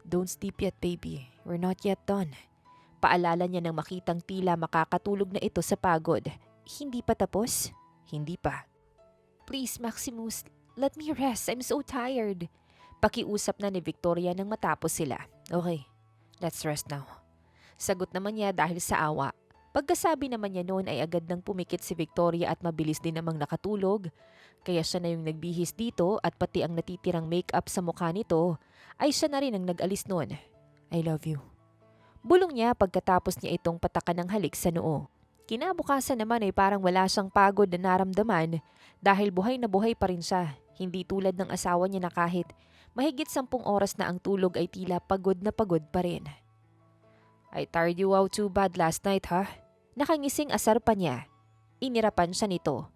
[SPEAKER 1] Don't sleep yet, baby. We're not yet done. Paalala niya nang makitang tila makakatulog na ito sa pagod. Hindi pa tapos? Hindi pa. Please, Maximus, let me rest. I'm so tired. Pakiusap na ni Victoria nang matapos sila. Okay, let's rest now. Sagot naman niya dahil sa awa. Pagkasabi naman niya noon ay agad nang pumikit si Victoria at mabilis din namang nakatulog. Kaya siya na yung nagbihis dito at pati ang natitirang make-up sa mukha nito ay siya na rin ang nag-alis noon. I love you. Bulong niya pagkatapos niya itong patakan ng halik sa noo. Kinabukasan naman ay parang wala siyang pagod na naramdaman dahil buhay na buhay pa rin siya. Hindi tulad ng asawa niya na kahit mahigit 10 oras na ang tulog ay tila pagod na pagod pa rin. I tired you out too bad last night, huh? Nakangising asar pa niya. Inirapan siya nito.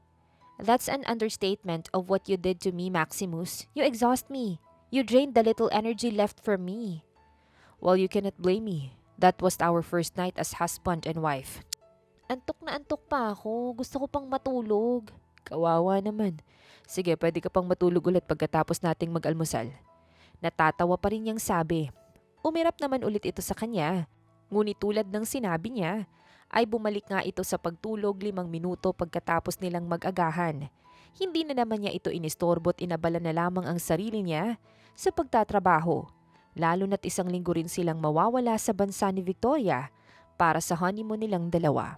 [SPEAKER 1] That's an understatement of what you did to me, Maximus. You exhaust me. You drained the little energy left from me. Well, you cannot blame me. That was our first night as husband and wife. Antok na antok pa ako. Gusto ko pang matulog. Kawawa naman. Sige, pwede ka pang matulog ulit pagkatapos nating mag-almusal. Natatawa pa rin niyang sabi. Umirap naman ulit ito sa kanya. Ngunit tulad ng sinabi niya, ay bumalik nga ito sa pagtulog 5 minuto pagkatapos nilang mag-agahan. Hindi na naman niya ito inistorbo't inabala na lamang ang sarili niya sa pagtatrabaho Lalo na't isang linggo rin silang mawawala sa bansa ni Victoria para sa honeymoon nilang dalawa.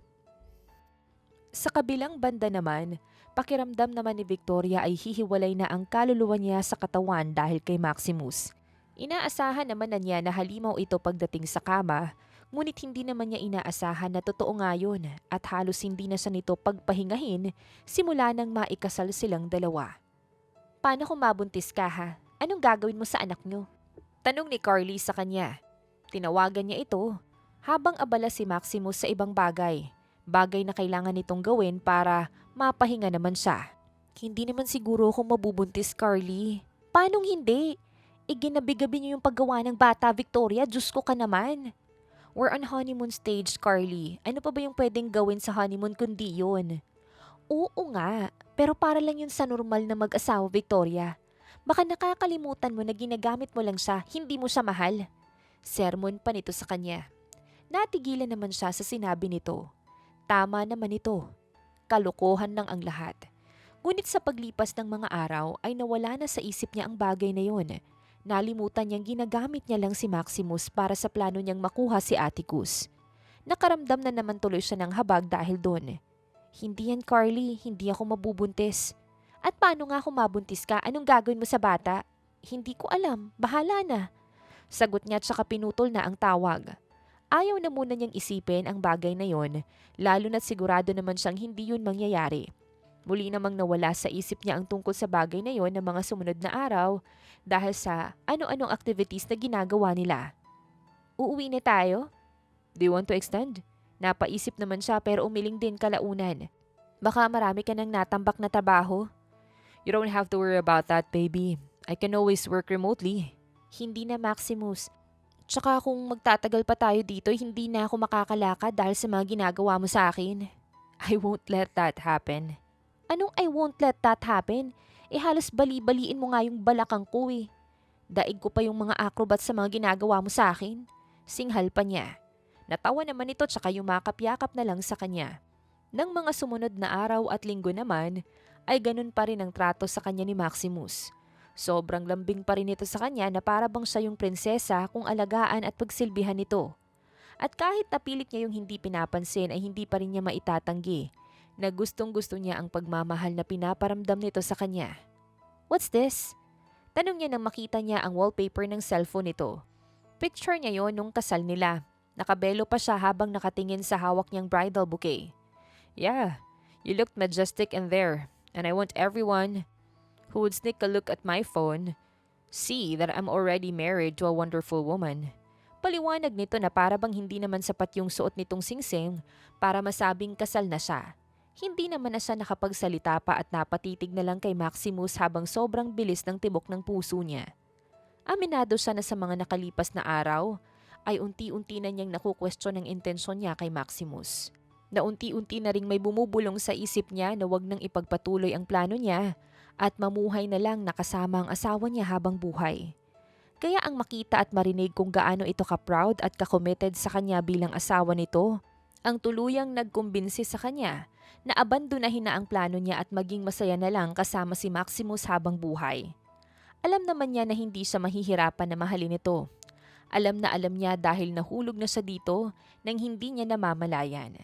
[SPEAKER 1] Sa kabilang banda naman, pakiramdam naman ni Victoria ay hihiwalay na ang kaluluwa niya sa katawan dahil kay Maximus. Inaasahan naman na niya na halimaw ito pagdating sa kama, ngunit hindi naman niya inaasahan na totoo nga yun at halos hindi na siya nito pagpahingahin simula nang maikasal silang dalawa. Paano kung mabuntis ka ha? Anong gagawin mo sa anak niyo? Tanong ni Carly sa kanya. Tinawagan niya ito habang abala si Maximus sa ibang bagay. Bagay na kailangan nitong gawin para mapahinga naman siya. Hindi naman siguro ako mabubuntis, Carly. Paanong hindi? Iginabi-gabi niyo yung paggawa ng bata, Victoria. Diyos ko ka naman. We're on honeymoon stage, Carly. Ano pa ba yung pwedeng gawin sa honeymoon kundi yun? Oo nga, pero para lang yun sa normal na mag-asawa, Victoria. Baka nakakalimutan mo na ginagamit mo lang siya, hindi mo siya mahal. Sermon pa nito sa kanya. Natigilan naman siya sa sinabi nito. Tama naman ito. Kalokohan lang ang lahat. Ngunit sa paglipas ng mga araw ay nawala na sa isip niya ang bagay na yon. Nalimutan niyang ginagamit niya lang si Maximus para sa plano niyang makuha si Atticus. Nakaramdam na naman tuloy siya ng habag dahil doon. Hindi yan, Carly. Hindi ako mabubuntis. At paano nga kung mabuntis ka? Anong gagawin mo sa bata? Hindi ko alam. Bahala na. Sagot niya at saka pinutol na ang tawag. Ayaw na muna niyang isipin ang bagay na yon, lalo na't sigurado naman siyang hindi yun mangyayari. Muli namang nawala sa isip niya ang tungkol sa bagay na yon ng mga sumunod na araw dahil sa ano-anong activities na ginagawa nila. Uuwi na tayo? Do you want to extend? Napaisip naman siya pero umiling din kalaunan. Baka marami ka nang natambak na trabaho. You don't have to worry about that, baby. I can always work remotely. Hindi na, Maximus. Tsaka kung magtatagal pa tayo dito, hindi na ako makakalakad dahil sa mga ginagawa mo sa akin. I won't let that happen. Anong I won't let that happen? Halos bali-baliin mo nga yung balakang ko eh. Daig ko pa yung mga acrobat sa mga ginagawa mo sa akin. Singhal pa niya. Natawa naman ito tsaka yumakap-yakap na lang sa kanya. Nang mga sumunod na araw at linggo naman, ay ganun pa rin ang trato sa kanya ni Maximus. Sobrang lambing pa rin ito sa kanya na para bang siya yung prinsesa kung alagaan at pagsilbihan nito. At kahit napilit niya yung hindi pinapansin ay hindi pa rin niya maitatanggi na gustong-gusto niya ang pagmamahal na pinaparamdam nito sa kanya. What's this? Tanong niya nang makita niya ang wallpaper ng cellphone nito. Picture niya yon nung kasal nila. Nakabelo pa siya habang nakatingin sa hawak niyang bridal bouquet. Yeah, you looked majestic in there and I want everyone who would sneak a look at my phone, see that I'm already married to a wonderful woman. Paliwanag nito na para bang hindi naman sapat yung suot nitong singsing para masabing kasal na siya. Hindi naman na siya nakapagsalita pa at napatitig na lang kay Maximus habang sobrang bilis ng tibok ng puso niya. Aminado siya na sa mga nakalipas na araw ay unti-unti na niyang nakukwestiyon ang intensyon niya kay Maximus. Na unti-unti na ring may bumubulong sa isip niya na wag nang ipagpatuloy ang plano niya at mamuhay na lang nakasama ang asawa niya habang buhay. Kaya ang makita at marinig kung gaano ito ka-proud at ka-committed sa kanya bilang asawa nito, ang tuluyang nagkumbinsi sa kanya na abandonahin na ang plano niya at maging masaya na lang kasama si Maximus habang buhay. Alam naman niya na hindi siya mahihirapan na mahalin ito. Alam na alam niya dahil nahulog na siya dito nang hindi niya namamalayan.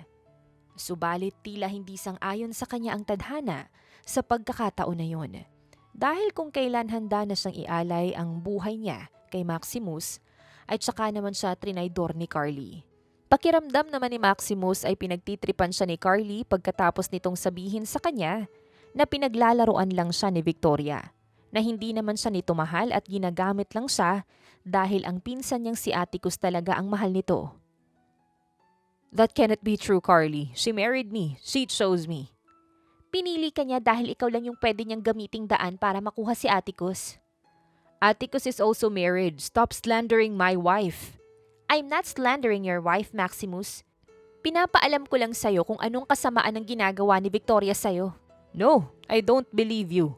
[SPEAKER 1] Subalit tila hindi sang-ayon sa kanya ang tadhana sa pagkakataon na yon. Dahil kung kailan handa na siyang ialay ang buhay niya kay Maximus, ay tsaka naman siya trinaydor ni Carly. Pakiramdam naman ni Maximus ay pinagtitripan siya ni Carly pagkatapos nitong sabihin sa kanya na pinaglalaroan lang siya ni Victoria, na hindi naman siya nito mahal at ginagamit lang siya dahil ang pinsan niyang si Atticus talaga ang mahal nito. That cannot be true, Carly. She married me. She chose me. Pinili ka niya dahil ikaw lang yung pwede niyang gamiting daan para makuha si Atticus. Atticus is also married. Stop slandering my wife. I'm not slandering your wife, Maximus. Pinapaalam ko lang sa'yo kung anong kasamaan ang ginagawa ni Victoria sa'yo. No, I don't believe you.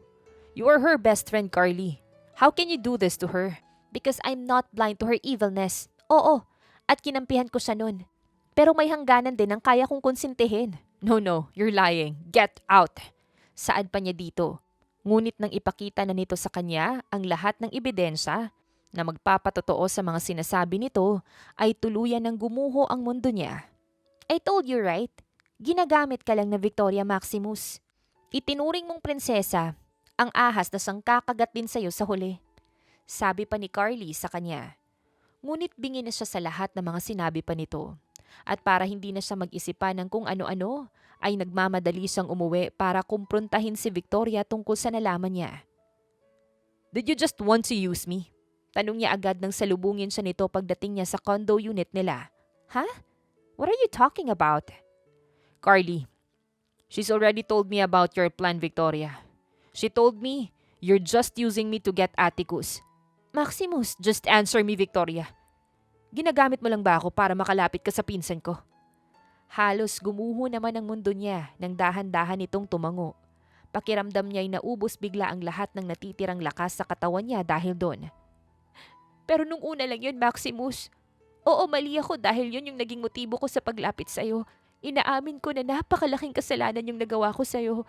[SPEAKER 1] You are her best friend, Carly. How can you do this to her? Because I'm not blind to her evilness. Oo, at kinampihan ko siya nun. Pero may hangganan din ang kaya kong konsintihin. No, you're lying. Get out. Saan pa niya dito? Ngunit nang ipakita na nito sa kanya ang lahat ng ebidensya, na magpapatotoo sa mga sinasabi nito ay tuluyan ng gumuho ang mundo niya. I told you right, ginagamit ka lang na Victoria Maximus. Itinuring mong prinsesa, ang ahas na sangkakagat din sa'yo sa huli. Sabi pa ni Carly sa kanya. Ngunit bingi na siya sa lahat ng mga sinabi pa nito. At para hindi na siya mag-isipan ng kung ano-ano, ay nagmamadali siyang umuwi para kumprontahin si Victoria tungkol sa nalaman niya. Did you just want to use me? Tanong niya agad nang salubungin siya nito pagdating niya sa condo unit nila. Huh? What are you talking about? Carly, she's already told me about your plan, Victoria. She told me you're just using me to get Atticus. Maximus, just answer me, Victoria. Ginagamit mo lang ba ako para makalapit ka sa pinsan ko? Halos gumuho naman ang mundo niya nang dahan-dahan itong tumango. Pakiramdam niya'y naubos bigla ang lahat ng natitirang lakas sa katawan niya dahil doon. Pero nung una lang yun, Maximus. Oo, mali ako dahil yun yung naging motibo ko sa paglapit sa'yo. Inaamin ko na napakalaking kasalanan yung nagawa ko sa'yo.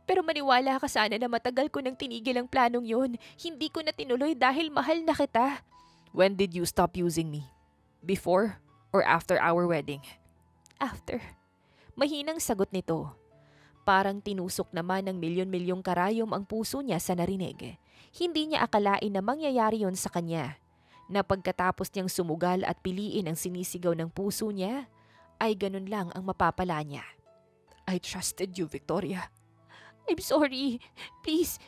[SPEAKER 1] Pero maniwala ka sana na matagal ko nang tinigil ang planong yun. Hindi ko na tinuloy dahil mahal na kita. When did you stop using me? Before or after our wedding? After. Mahinang sagot nito. Parang tinusok naman ng milyon-milyong karayom ang puso niya sa narinig. Hindi niya akalain na mangyayari yon sa kanya. Na pagkatapos niyang sumugal at piliin ang sinisigaw ng puso niya, ay ganun lang ang mapapala niya. I trusted you, Victoria. I'm sorry. Please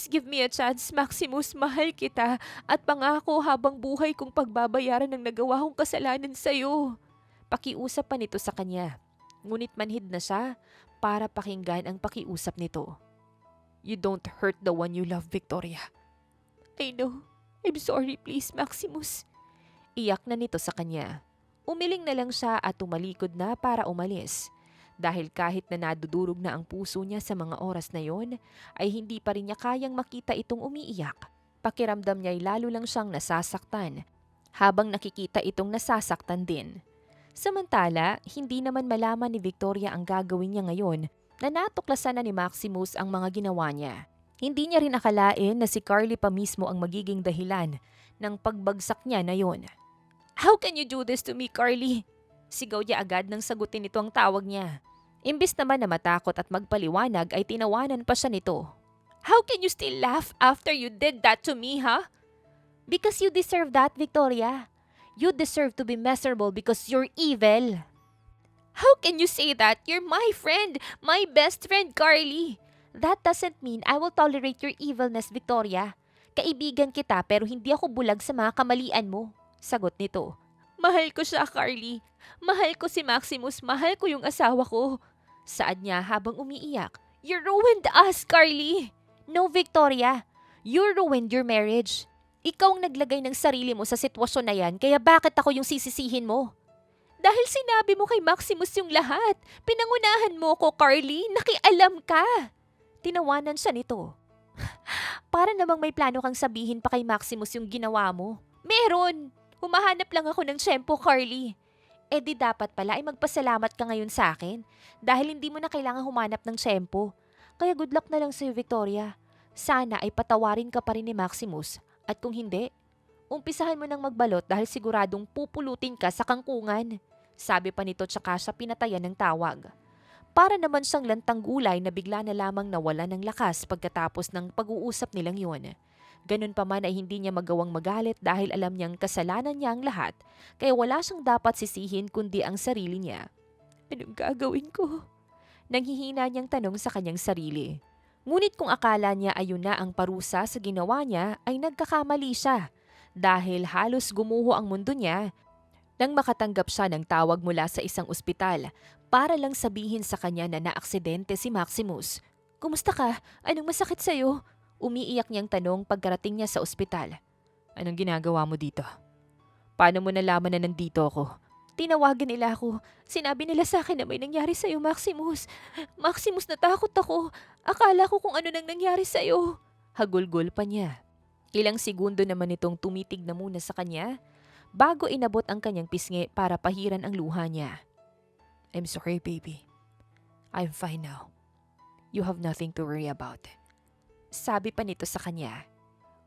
[SPEAKER 1] give me a chance, Maximus. Mahal kita at pangako habang buhay kong pagbabayaran ng nagawa kong kasalanan sa'yo. Pakiusap pa nito sa kanya. Ngunit manhid na siya para pakinggan ang pakiusap nito. You don't hurt the one you love, Victoria. I know. I'm sorry, please, Maximus. Iyak na nito sa kanya. Umiling na lang siya at tumalikod na para umalis. Dahil kahit na nadudurog na ang puso niya sa mga oras na yon, ay hindi pa rin niya kayang makita itong umiiyak. Pakiramdam niya'y lalo lang siyang nasasaktan, habang nakikita itong nasasaktan din. Samantala, hindi naman malaman ni Victoria ang gagawin niya ngayon na natuklasan na ni Maximus ang mga ginawa niya. Hindi niya rin akalain na si Carly pa mismo ang magiging dahilan ng pagbagsak niya na yon. How can you do this to me, Carly? Sigaw niya agad nang sagutin nito ang tawag niya. Imbis naman na matakot at magpaliwanag ay tinawanan pa siya nito. How can you still laugh after you did that to me, huh? Because you deserve that, Victoria. You deserve to be miserable because you're evil. How can you say that? You're my friend, my best friend, Carly. That doesn't mean I will tolerate your evilness, Victoria. Kaibigan kita pero hindi ako bulag sa mga kamalian mo. Sagot nito. Mahal ko siya, Carly. Mahal ko si Maximus. Mahal ko yung asawa ko. Saad niya habang umiiyak. You ruined us, Carly. No, Victoria. You ruined your marriage. Ikaw ang naglagay ng sarili mo sa sitwasyon na yan, kaya bakit ako yung sisisihin mo? Dahil sinabi mo kay Maximus yung lahat. Pinangunahan mo ko, Carly. Nakialam ka. Tinawanan siya nito. Para namang may plano kang sabihin pa kay Maximus yung ginawa mo. Meron! Humahanap lang ako ng tiyempo, Carly. Eh di dapat pala ay magpasalamat ka ngayon sa akin dahil hindi mo na kailangan humanap ng tiyempo. Kaya good luck na lang sa'yo, Victoria. Sana ay patawarin ka pa rin ni Maximus. At kung hindi, umpisahan mo nang magbalot dahil siguradong pupulutin ka sa kangkungan. Sabi pa nito tsaka siya pinatayan ng tawag. Para naman siyang lantang gulay na bigla na lamang nawala ng lakas pagkatapos ng pag-uusap nilang yun. Ganun pa man ay hindi niya magawang magalit dahil alam niyang kasalanan niya ang lahat, kaya wala siyang dapat sisihin kundi ang sarili niya. Anong gagawin ko? Nanghihina niyang tanong sa kanyang sarili. Ngunit kung akala niya ayun na ang parusa sa ginawa niya ay nagkakamali siya dahil halos gumuho ang mundo niya nang makatanggap siya ng tawag mula sa isang ospital para lang sabihin sa kanya na naaksidente si Maximus. Kumusta ka? Anong masakit sa'yo? Umiiyak niyang tanong pagkarating niya sa ospital. Anong ginagawa mo dito? Paano mo nalaman na nandito ako? Tinawagan nila ako. Sinabi nila sa akin na may nangyari sa'yo, Maximus. Maximus, natakot ako. Akala ko kung ano nang nangyari sa'yo. Hagulgol pa niya. Ilang segundo naman itong tumitig na muna sa kanya bago inabot ang kanyang pisngi para pahiran ang luha niya. I'm sorry, baby. I'm fine now. You have nothing to worry about. Sabi pa nito sa kanya.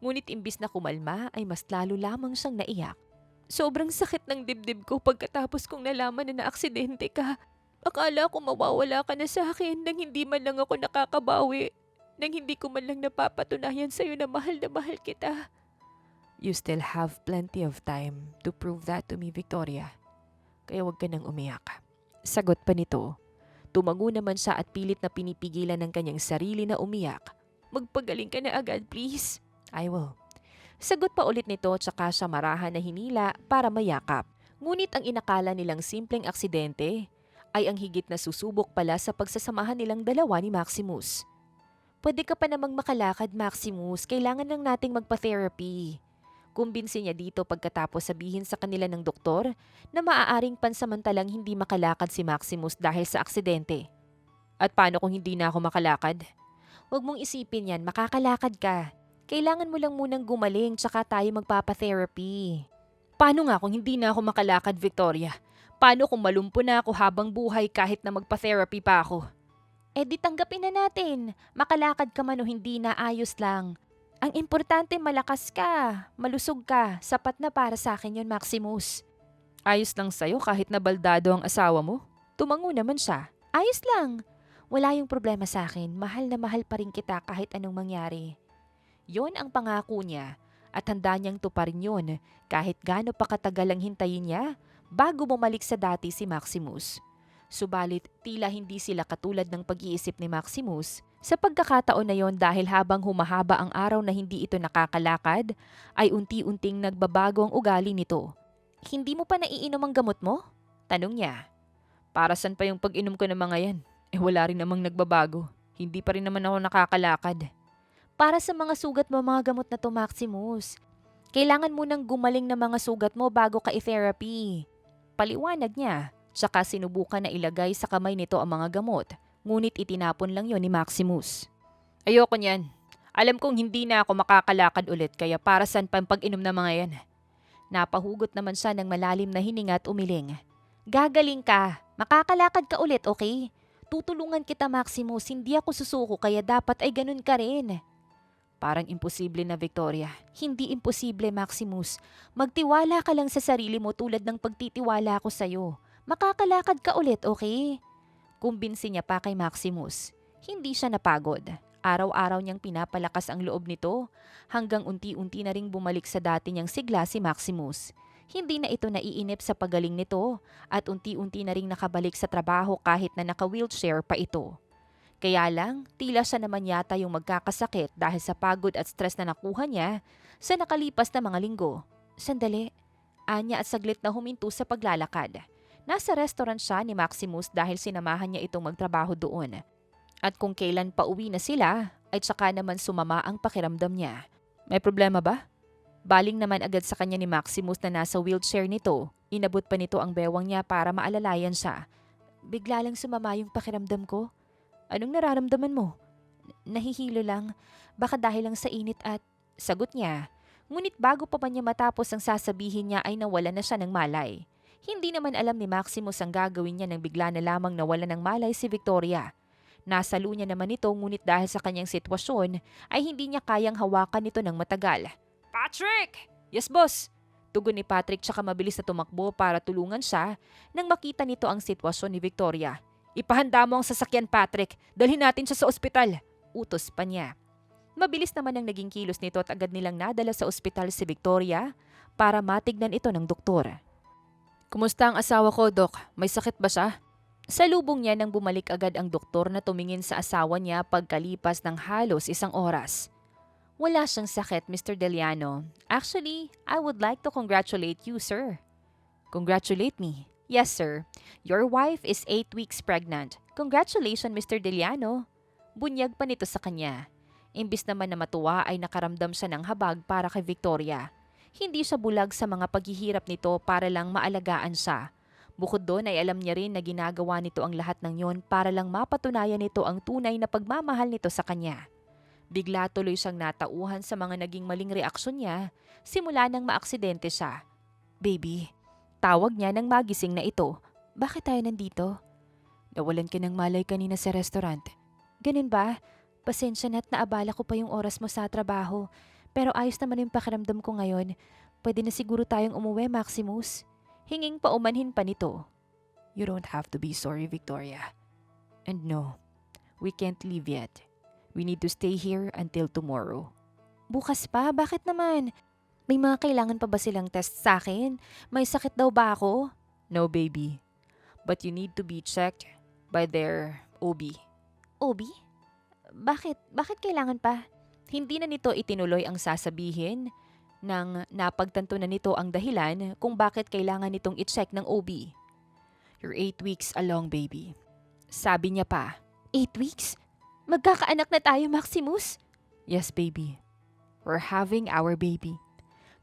[SPEAKER 1] Ngunit imbis na kumalma ay mas lalo lamang siyang naiyak. Sobrang sakit ng dibdib ko pagkatapos kong nalaman na naaksidente ka. Akala ko mawawala ka na sa akin nang hindi man lang ako nakakabawi. Nang hindi ko man lang napapatunayan sa'yo na mahal kita. You still have plenty of time to prove that to me, Victoria. Kaya huwag ka nang umiyak. Sagot pa nito. Tumango naman siya at pilit na pinipigilan ng kanyang sarili na umiyak. Magpagaling ka na agad, please. I will. Sagot pa ulit nito tsaka siya marahan na hinila para mayakap. Ngunit ang inakala nilang simpleng aksidente ay ang higit na susubok pala sa pagsasamahan nilang dalawa ni Maximus. Pwede ka pa namang makalakad, Maximus. Kailangan lang nating magpa-therapy. Kumbinsi niya dito pagkatapos sabihin sa kanila ng doktor na maaaring pansamantalang hindi makalakad si Maximus dahil sa aksidente. At paano kung hindi na ako makalakad? Huwag mong isipin yan, makakalakad ka. Kailangan mo lang munang gumaling tsaka tayo magpapa-therapy. Paano nga kung hindi na ako makalakad, Victoria? Paano kung malumpo na ako habang buhay kahit na magpa-therapy pa ako? Eh di tanggapin na natin. Makalakad ka man o hindi na, ayos lang. Ang importante malakas ka, malusog ka, sapat na para sa akin yon, Maximus. Ayos lang sa'yo kahit na baldado ang asawa mo? Tumango naman siya. Ayos lang. Wala yung problema sa akin, mahal na mahal pa rin kita kahit anong mangyari. Yon ang pangako niya at handa niyang tuparin yon kahit gaano pa katagal ang hintayin niya bago bumalik sa dati si Maximus. Subalit tila hindi sila katulad ng pag-iisip ni Maximus sa pagkakataon na yon dahil habang humahaba ang araw na hindi ito nakakalakad ay unti-unting nagbabago ang ugali nito. Hindi mo pa naiinom ang gamot mo? Tanong niya. Para saan pa yung pag-inom ko ng mga yan? Wala rin namang nagbabago. Hindi pa rin naman ako nakakalakad. Para sa mga sugat mo mga gamot na to, Maximus. Kailangan mo nang gumaling ng mga sugat mo bago ka i-therapy. Paliwanag niya. Tsaka sinubukan na ilagay sa kamay nito ang mga gamot, ngunit itinapon lang yon ni Maximus. Ayoko niyan. Alam kong hindi na ako makakalakad ulit kaya para saan pa ang pag-inom ng mga yan. Napahugot naman siya ng malalim na hininga at umiling. Gagaling ka. Makakalakad ka ulit, okay? Tutulungan kita, Maximus. Hindi ako susuko kaya dapat ay ganun ka rin. Parang imposible na, Victoria. Hindi imposible, Maximus. Magtiwala ka lang sa sarili mo tulad ng pagtitiwala ko sa'yo. Makakalakad ka ulit, okay? Kumbinsi niya pa kay Maximus. Hindi siya napagod. Araw-araw niyang pinapalakas ang loob nito hanggang unti-unti na ring bumalik sa dati niyang sigla si Maximus. Hindi na ito naiinip sa pagaling nito at unti-unti na ring nakabalik sa trabaho kahit na naka-wheelchair pa ito. Kaya lang, tila siya naman yata yung magkakasakit dahil sa pagod at stress na nakuha niya sa nakalipas na mga linggo. Sandali, anya at saglit na huminto sa paglalakad. Nasa restaurant siya ni Maximus dahil sinamahan niya itong magtrabaho doon. At kung kailan pa uwi na sila, ay tsaka naman sumama ang pakiramdam niya. May problema ba? Baling naman agad sa kanya ni Maximus na nasa wheelchair nito. Inabot pa nito ang bewang niya para maalalayan siya. Bigla lang sumama yung pakiramdam ko. Anong nararamdaman mo? Nahihilo lang. Baka dahil lang sa init at... Sagot niya. Ngunit bago pa niya matapos ang sasabihin niya ay nawala na siya ng malay. Hindi naman alam ni Maximus ang gagawin niya nang bigla na lamang nawala ng malay si Victoria. Nasalo niya naman ito ngunit dahil sa kanyang sitwasyon ay hindi niya kayang hawakan ito ng matagal. Patrick! Yes, boss! Tugon ni Patrick tsaka mabilis na tumakbo para tulungan siya nang makita nito ang sitwasyon ni Victoria. Ipahanda mo ang sasakyan, Patrick. Dalhin natin siya sa ospital. Utos pa niya. Mabilis naman ang naging kilos nito at agad nilang nadala sa ospital si Victoria para matignan ito ng doktor. Kumusta ang asawa ko, Doc? May sakit ba siya? Salubong niya nang bumalik agad ang doktor na tumingin sa asawa niya pagkalipas ng halos 1 oras. Wala siyang sakit, Mr. Deliano. Actually, I would like to congratulate you, sir. Congratulate me? Yes, sir. Your wife is 8 weeks pregnant. Congratulations, Mr. Deliano. Bunyag pa nito sa kanya. Imbis naman na matuwa ay nakaramdam siya ng habag para kay Victoria. Hindi siya bulag sa mga paghihirap nito para lang maalagaan siya. Bukod doon ay alam niya rin na ginagawa nito ang lahat ng yon para lang mapatunayan nito ang tunay na pagmamahal nito sa kanya. Bigla tuloy siyang natauhan sa mga naging maling reaksyon niya simula nang maaksidente siya. Baby, tawag niya nang magising na ito. Bakit tayo nandito? Nawalan ka ng malay kanina sa restaurant. Ganun ba? Pasensya na't naabala ko pa yung oras mo sa trabaho. Pero ayos naman yung pakiramdam ko ngayon. Pwede na siguro tayong umuwi, Maximus. Hinging paumanhin pa nito.
[SPEAKER 2] You don't have to be sorry, Victoria. And no, we can't leave yet. We need to stay here until tomorrow.
[SPEAKER 1] Bukas pa? Bakit naman? May mga kailangan pa ba silang test sa akin? May sakit daw ba ako?
[SPEAKER 2] No, baby. But you need to be checked by their OB.
[SPEAKER 1] Obi? Bakit? Bakit kailangan pa? Hindi na nito itinuloy ang sasabihin nang napagtanto na nito ang dahilan kung bakit kailangan nitong i-check ng OB.
[SPEAKER 2] You're 8 weeks along, baby.
[SPEAKER 1] Sabi niya pa, 8 weeks? Magkakaanak na tayo, Maximus?
[SPEAKER 2] Yes, baby. We're having our baby.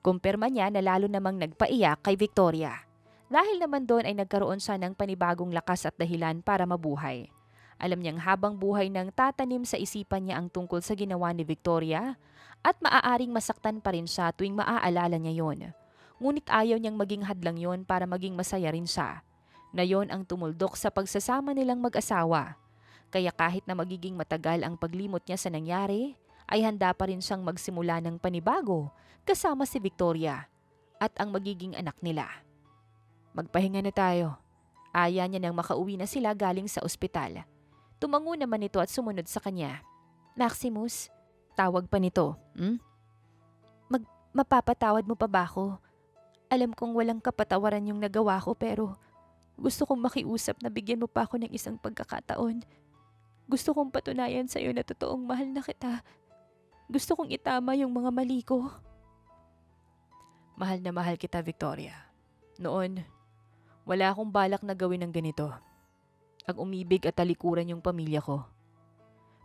[SPEAKER 1] Kumpirma niya na lalo namang nagpaiyak kay Victoria. Dahil naman doon ay nagkaroon siya ng panibagong lakas at dahilan para mabuhay. Alam niyang habang buhay nang tatanim sa isipan niya ang tungkol sa ginawa ni Victoria at maaaring masaktan pa rin siya tuwing maaalala niya yon. Ngunit ayaw niyang maging hadlang yon para maging masaya rin siya. Na yon ang tumuldok sa pagsasama nilang mag-asawa. Kaya kahit na magiging matagal ang paglimot niya sa nangyari, ay handa pa rin siyang magsimula ng panibago kasama si Victoria at ang magiging anak nila.
[SPEAKER 2] Magpahinga na tayo.
[SPEAKER 1] Aya niya nang makauwi na sila galing sa ospital. Tumango naman ito at sumunod sa kanya. Maximus, tawag pa nito. Mapapatawad mo pa ba ako? Alam kong walang kapatawaran yung nagawa ko pero gusto kong makiusap na bigyan mo pa ako ng isang pagkakataon. Gusto kong patunayan sa'yo na totoong mahal na kita. Gusto kong itama yung mga mali ko.
[SPEAKER 2] Mahal na mahal kita, Victoria. Noon, wala akong balak na gawin ng ganito. Ang umibig at talikuran yung pamilya ko.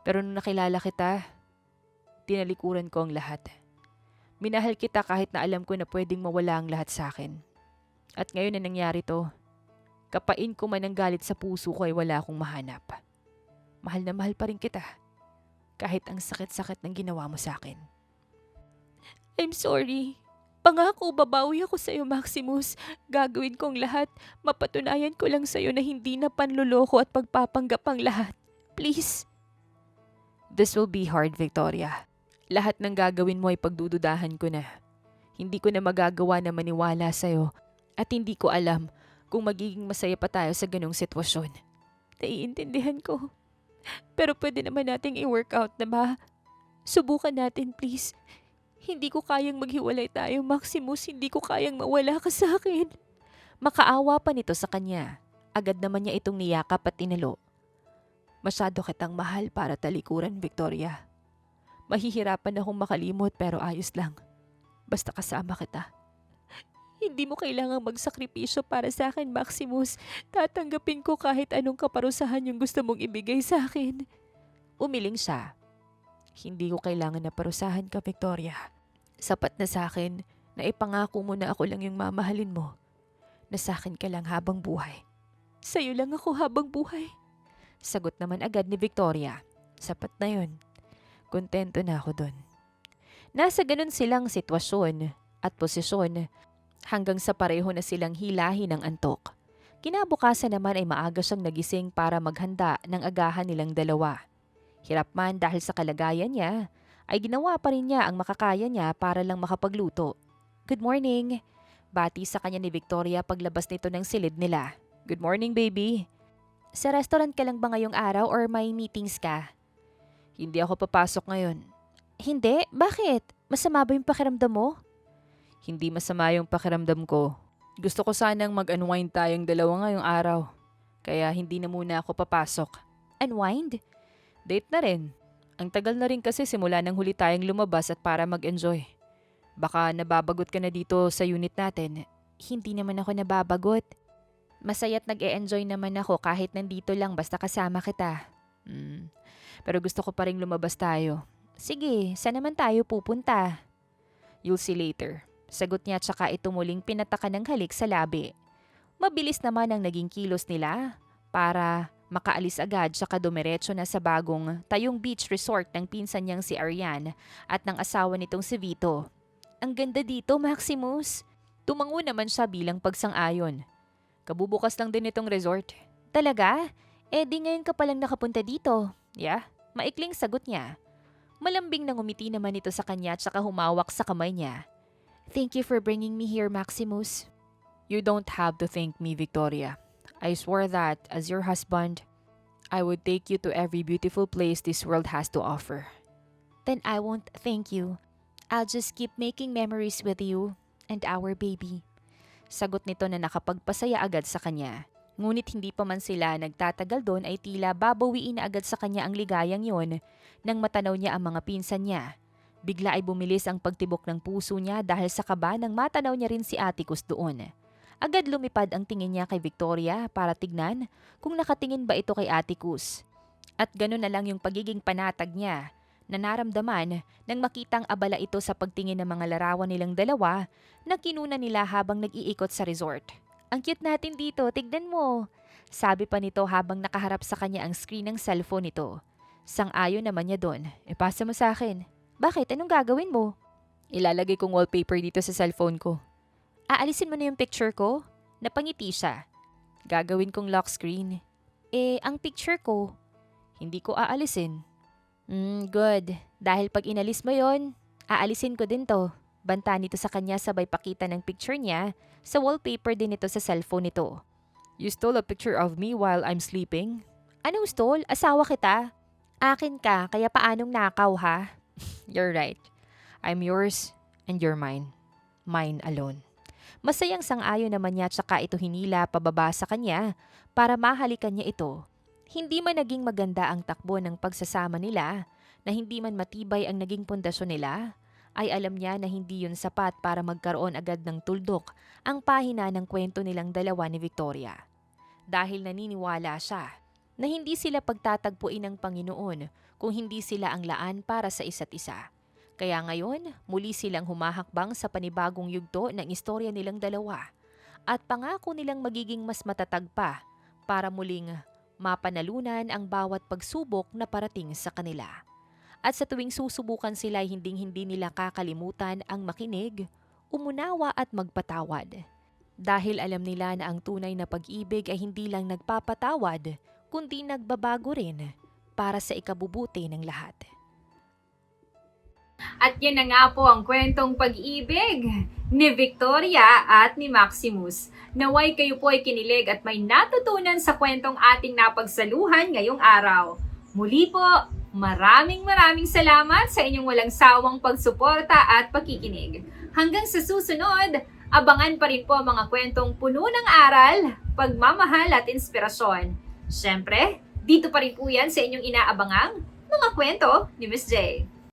[SPEAKER 2] Pero nung nakilala kita, tinalikuran ko ang lahat. Minahal kita kahit na alam ko na pwedeng mawala ang lahat sa akin. At ngayon na nangyari to, kapain ko man ang galit sa puso ko ay wala akong mahanap. Mahal na mahal pa rin kita. Kahit ang sakit-sakit ng ginawa mo sa akin.
[SPEAKER 1] I'm sorry. Pangako, babawi ako sa'yo, Maximus. Gagawin kong lahat. Mapatunayan ko lang sa'yo na hindi na panluloko at pagpapanggap ang lahat. Please.
[SPEAKER 2] This will be hard, Victoria. Lahat ng gagawin mo ay pagdududahan ko na. Hindi ko na magagawa na maniwala sa'yo at hindi ko alam kung magiging masaya pa tayo sa ganong sitwasyon.
[SPEAKER 1] Naiintindihan ko. Pero pwede naman nating i-work out na ba? Subukan natin, please. Hindi ko kayang maghiwalay tayo, Maximus. Hindi ko kayang mawala ka sa akin. Makaawa pa nito sa kanya. Agad naman niya itong niyakap at tinalo.
[SPEAKER 2] Masyado kitang mahal para talikuran, Victoria. Mahihirapan akong makalimot pero ayos lang. Basta kasama kita.
[SPEAKER 1] Hindi mo kailangang magsakripisyo para sa akin, Maximus. Tatanggapin ko kahit anong kaparusahan yung gusto mong ibigay sa akin. Umiling siya.
[SPEAKER 2] Hindi ko kailangan na parusahan ka, Victoria. Sapat na sa akin na ipangako mo na ako lang yung mamahalin mo. Na sa akin ka lang habang buhay.
[SPEAKER 1] Sa'yo lang ako habang buhay.
[SPEAKER 2] Sagot naman agad ni Victoria. Sapat na yun. Kontento na ako dun.
[SPEAKER 1] Nasa ganun silang sitwasyon at posisyon hanggang sa pareho na silang hilahin ng antok. Kinabukasan naman ay maaga siyang nagising para maghanda ng agahan nilang dalawa. Hirap man dahil sa kalagayan niya, ay ginawa pa rin niya ang makakaya niya para lang makapagluto. Good morning! Bati sa kanya ni Victoria paglabas nito ng silid nila.
[SPEAKER 2] Good morning, baby!
[SPEAKER 1] Sa restaurant ka lang ba ngayong araw or may meetings ka?
[SPEAKER 2] Hindi ako papasok ngayon.
[SPEAKER 1] Hindi? Bakit? Masama ba yung pakiramdam mo?
[SPEAKER 2] Hindi masama yung pakiramdam ko. Gusto ko sanang mag-unwind tayong dalawa ngayong araw. Kaya hindi na muna ako papasok.
[SPEAKER 1] Unwind?
[SPEAKER 2] Date na rin. Ang tagal na rin kasi simula nang huli tayong lumabas at para mag-enjoy. Baka nababagot ka na dito sa unit natin.
[SPEAKER 1] Hindi naman ako nababagot. Masaya't nag-e-enjoy naman ako kahit nandito lang basta kasama kita.
[SPEAKER 2] Pero gusto ko pa rin lumabas tayo.
[SPEAKER 1] Sige, saan naman tayo pupunta?
[SPEAKER 2] You'll see later.
[SPEAKER 1] Sagot niya tsaka ito muling pinataka ng halik sa labi. Mabilis naman ang naging kilos nila para makaalis agad tsaka dumiretso na sa bagong tayong beach resort ng pinsan niyang si Ariane at ng asawa nitong si Vito. Ang ganda dito, Maximus. Tumango naman siya bilang pagsang-ayon.
[SPEAKER 2] Kabubukas lang din itong resort.
[SPEAKER 1] Talaga? Eh di ngayon ka palang nakapunta dito.
[SPEAKER 2] Yeah?
[SPEAKER 1] Maikling sagot niya. Malambing na ngumiti naman ito sa kanya at saka humawak sa kamay niya. Thank you for bringing me here, Maximus.
[SPEAKER 2] You don't have to thank me, Victoria. I swore that, as your husband, I would take you to every beautiful place this world has to offer.
[SPEAKER 1] Then I won't thank you. I'll just keep making memories with you and our baby. Sagot nito na nakapagpasaya agad sa kanya. Ngunit hindi pa man sila nagtatagal doon ay tila babawiin na agad sa kanya ang ligayang yon nang matanaw niya ang mga pinsan niya. Bigla ay bumilis ang pagtibok ng puso niya dahil sa kaba nang matanaw niya rin si Atticus doon. Agad lumipad ang tingin niya kay Victoria para tignan kung nakatingin ba ito kay Atticus. At gano'n na lang yung pagiging panatag niya na naramdaman nang makitang abala ito sa pagtingin ng mga larawan nilang dalawa na kinuna nila habang nag-iikot sa resort. Ang cute natin dito, tignan mo. Sabi pa nito habang nakaharap sa kanya ang screen ng cellphone nito. Sang-ayon naman niya doon. Pasa mo sa akin. Bakit? Anong gagawin mo?
[SPEAKER 2] Ilalagay kong wallpaper dito sa cellphone ko.
[SPEAKER 1] Aalisin mo na yung picture ko? Napangiti siya.
[SPEAKER 2] Gagawin kong lock screen.
[SPEAKER 1] Ang picture ko.
[SPEAKER 2] Hindi ko aalisin.
[SPEAKER 1] Good. Dahil pag inalis mo yon, aalisin ko din to. Banta nito sa kanya sabay pakita ng picture niya sa wallpaper din ito sa cellphone nito.
[SPEAKER 2] You stole a picture of me while I'm sleeping?
[SPEAKER 1] Anong stole? Asawa kita. Akin ka, kaya paanong nakaw ha?
[SPEAKER 2] You're right. I'm yours and you're mine. Mine alone.
[SPEAKER 1] Masayang sang-ayon naman niya tsaka ito hinila pababa sa kanya para mahalikan niya ito. Hindi man naging maganda ang takbo ng pagsasama nila, na hindi man matibay ang naging pundasyon nila, ay alam niya na hindi yun sapat para magkaroon agad ng tuldok ang pahina ng kwento nilang dalawa ni Victoria. Dahil naniniwala siya na hindi sila pagtatagpuin ng Panginoon kung hindi sila ang laan para sa isa't isa. Kaya ngayon, muli silang humahakbang sa panibagong yugto ng istorya nilang dalawa at pangako nilang magiging mas matatag pa para muling mapanalunan ang bawat pagsubok na parating sa kanila. At sa tuwing susubukan sila, hinding-hindi nila kakalimutan ang makinig, umunawa at magpatawad. Dahil alam nila na ang tunay na pag-ibig ay hindi lang nagpapatawad, kundi nagbabago rin para sa ikabubuti ng lahat. At yan na nga po ang kwentong pag-ibig ni Victoria at ni Maximus. Naway kayo po ay kinilig at may natutunan sa kwentong ating napagsaluhan ngayong araw. Muli po, maraming salamat sa inyong walang sawang pagsuporta at pakikinig. Hanggang sa susunod, abangan pa rin po ang mga kwentong puno ng aral, pagmamahal at inspirasyon. Siyempre, dito pa rin po yan sa inyong inaabangang mga kwento ni Miss J.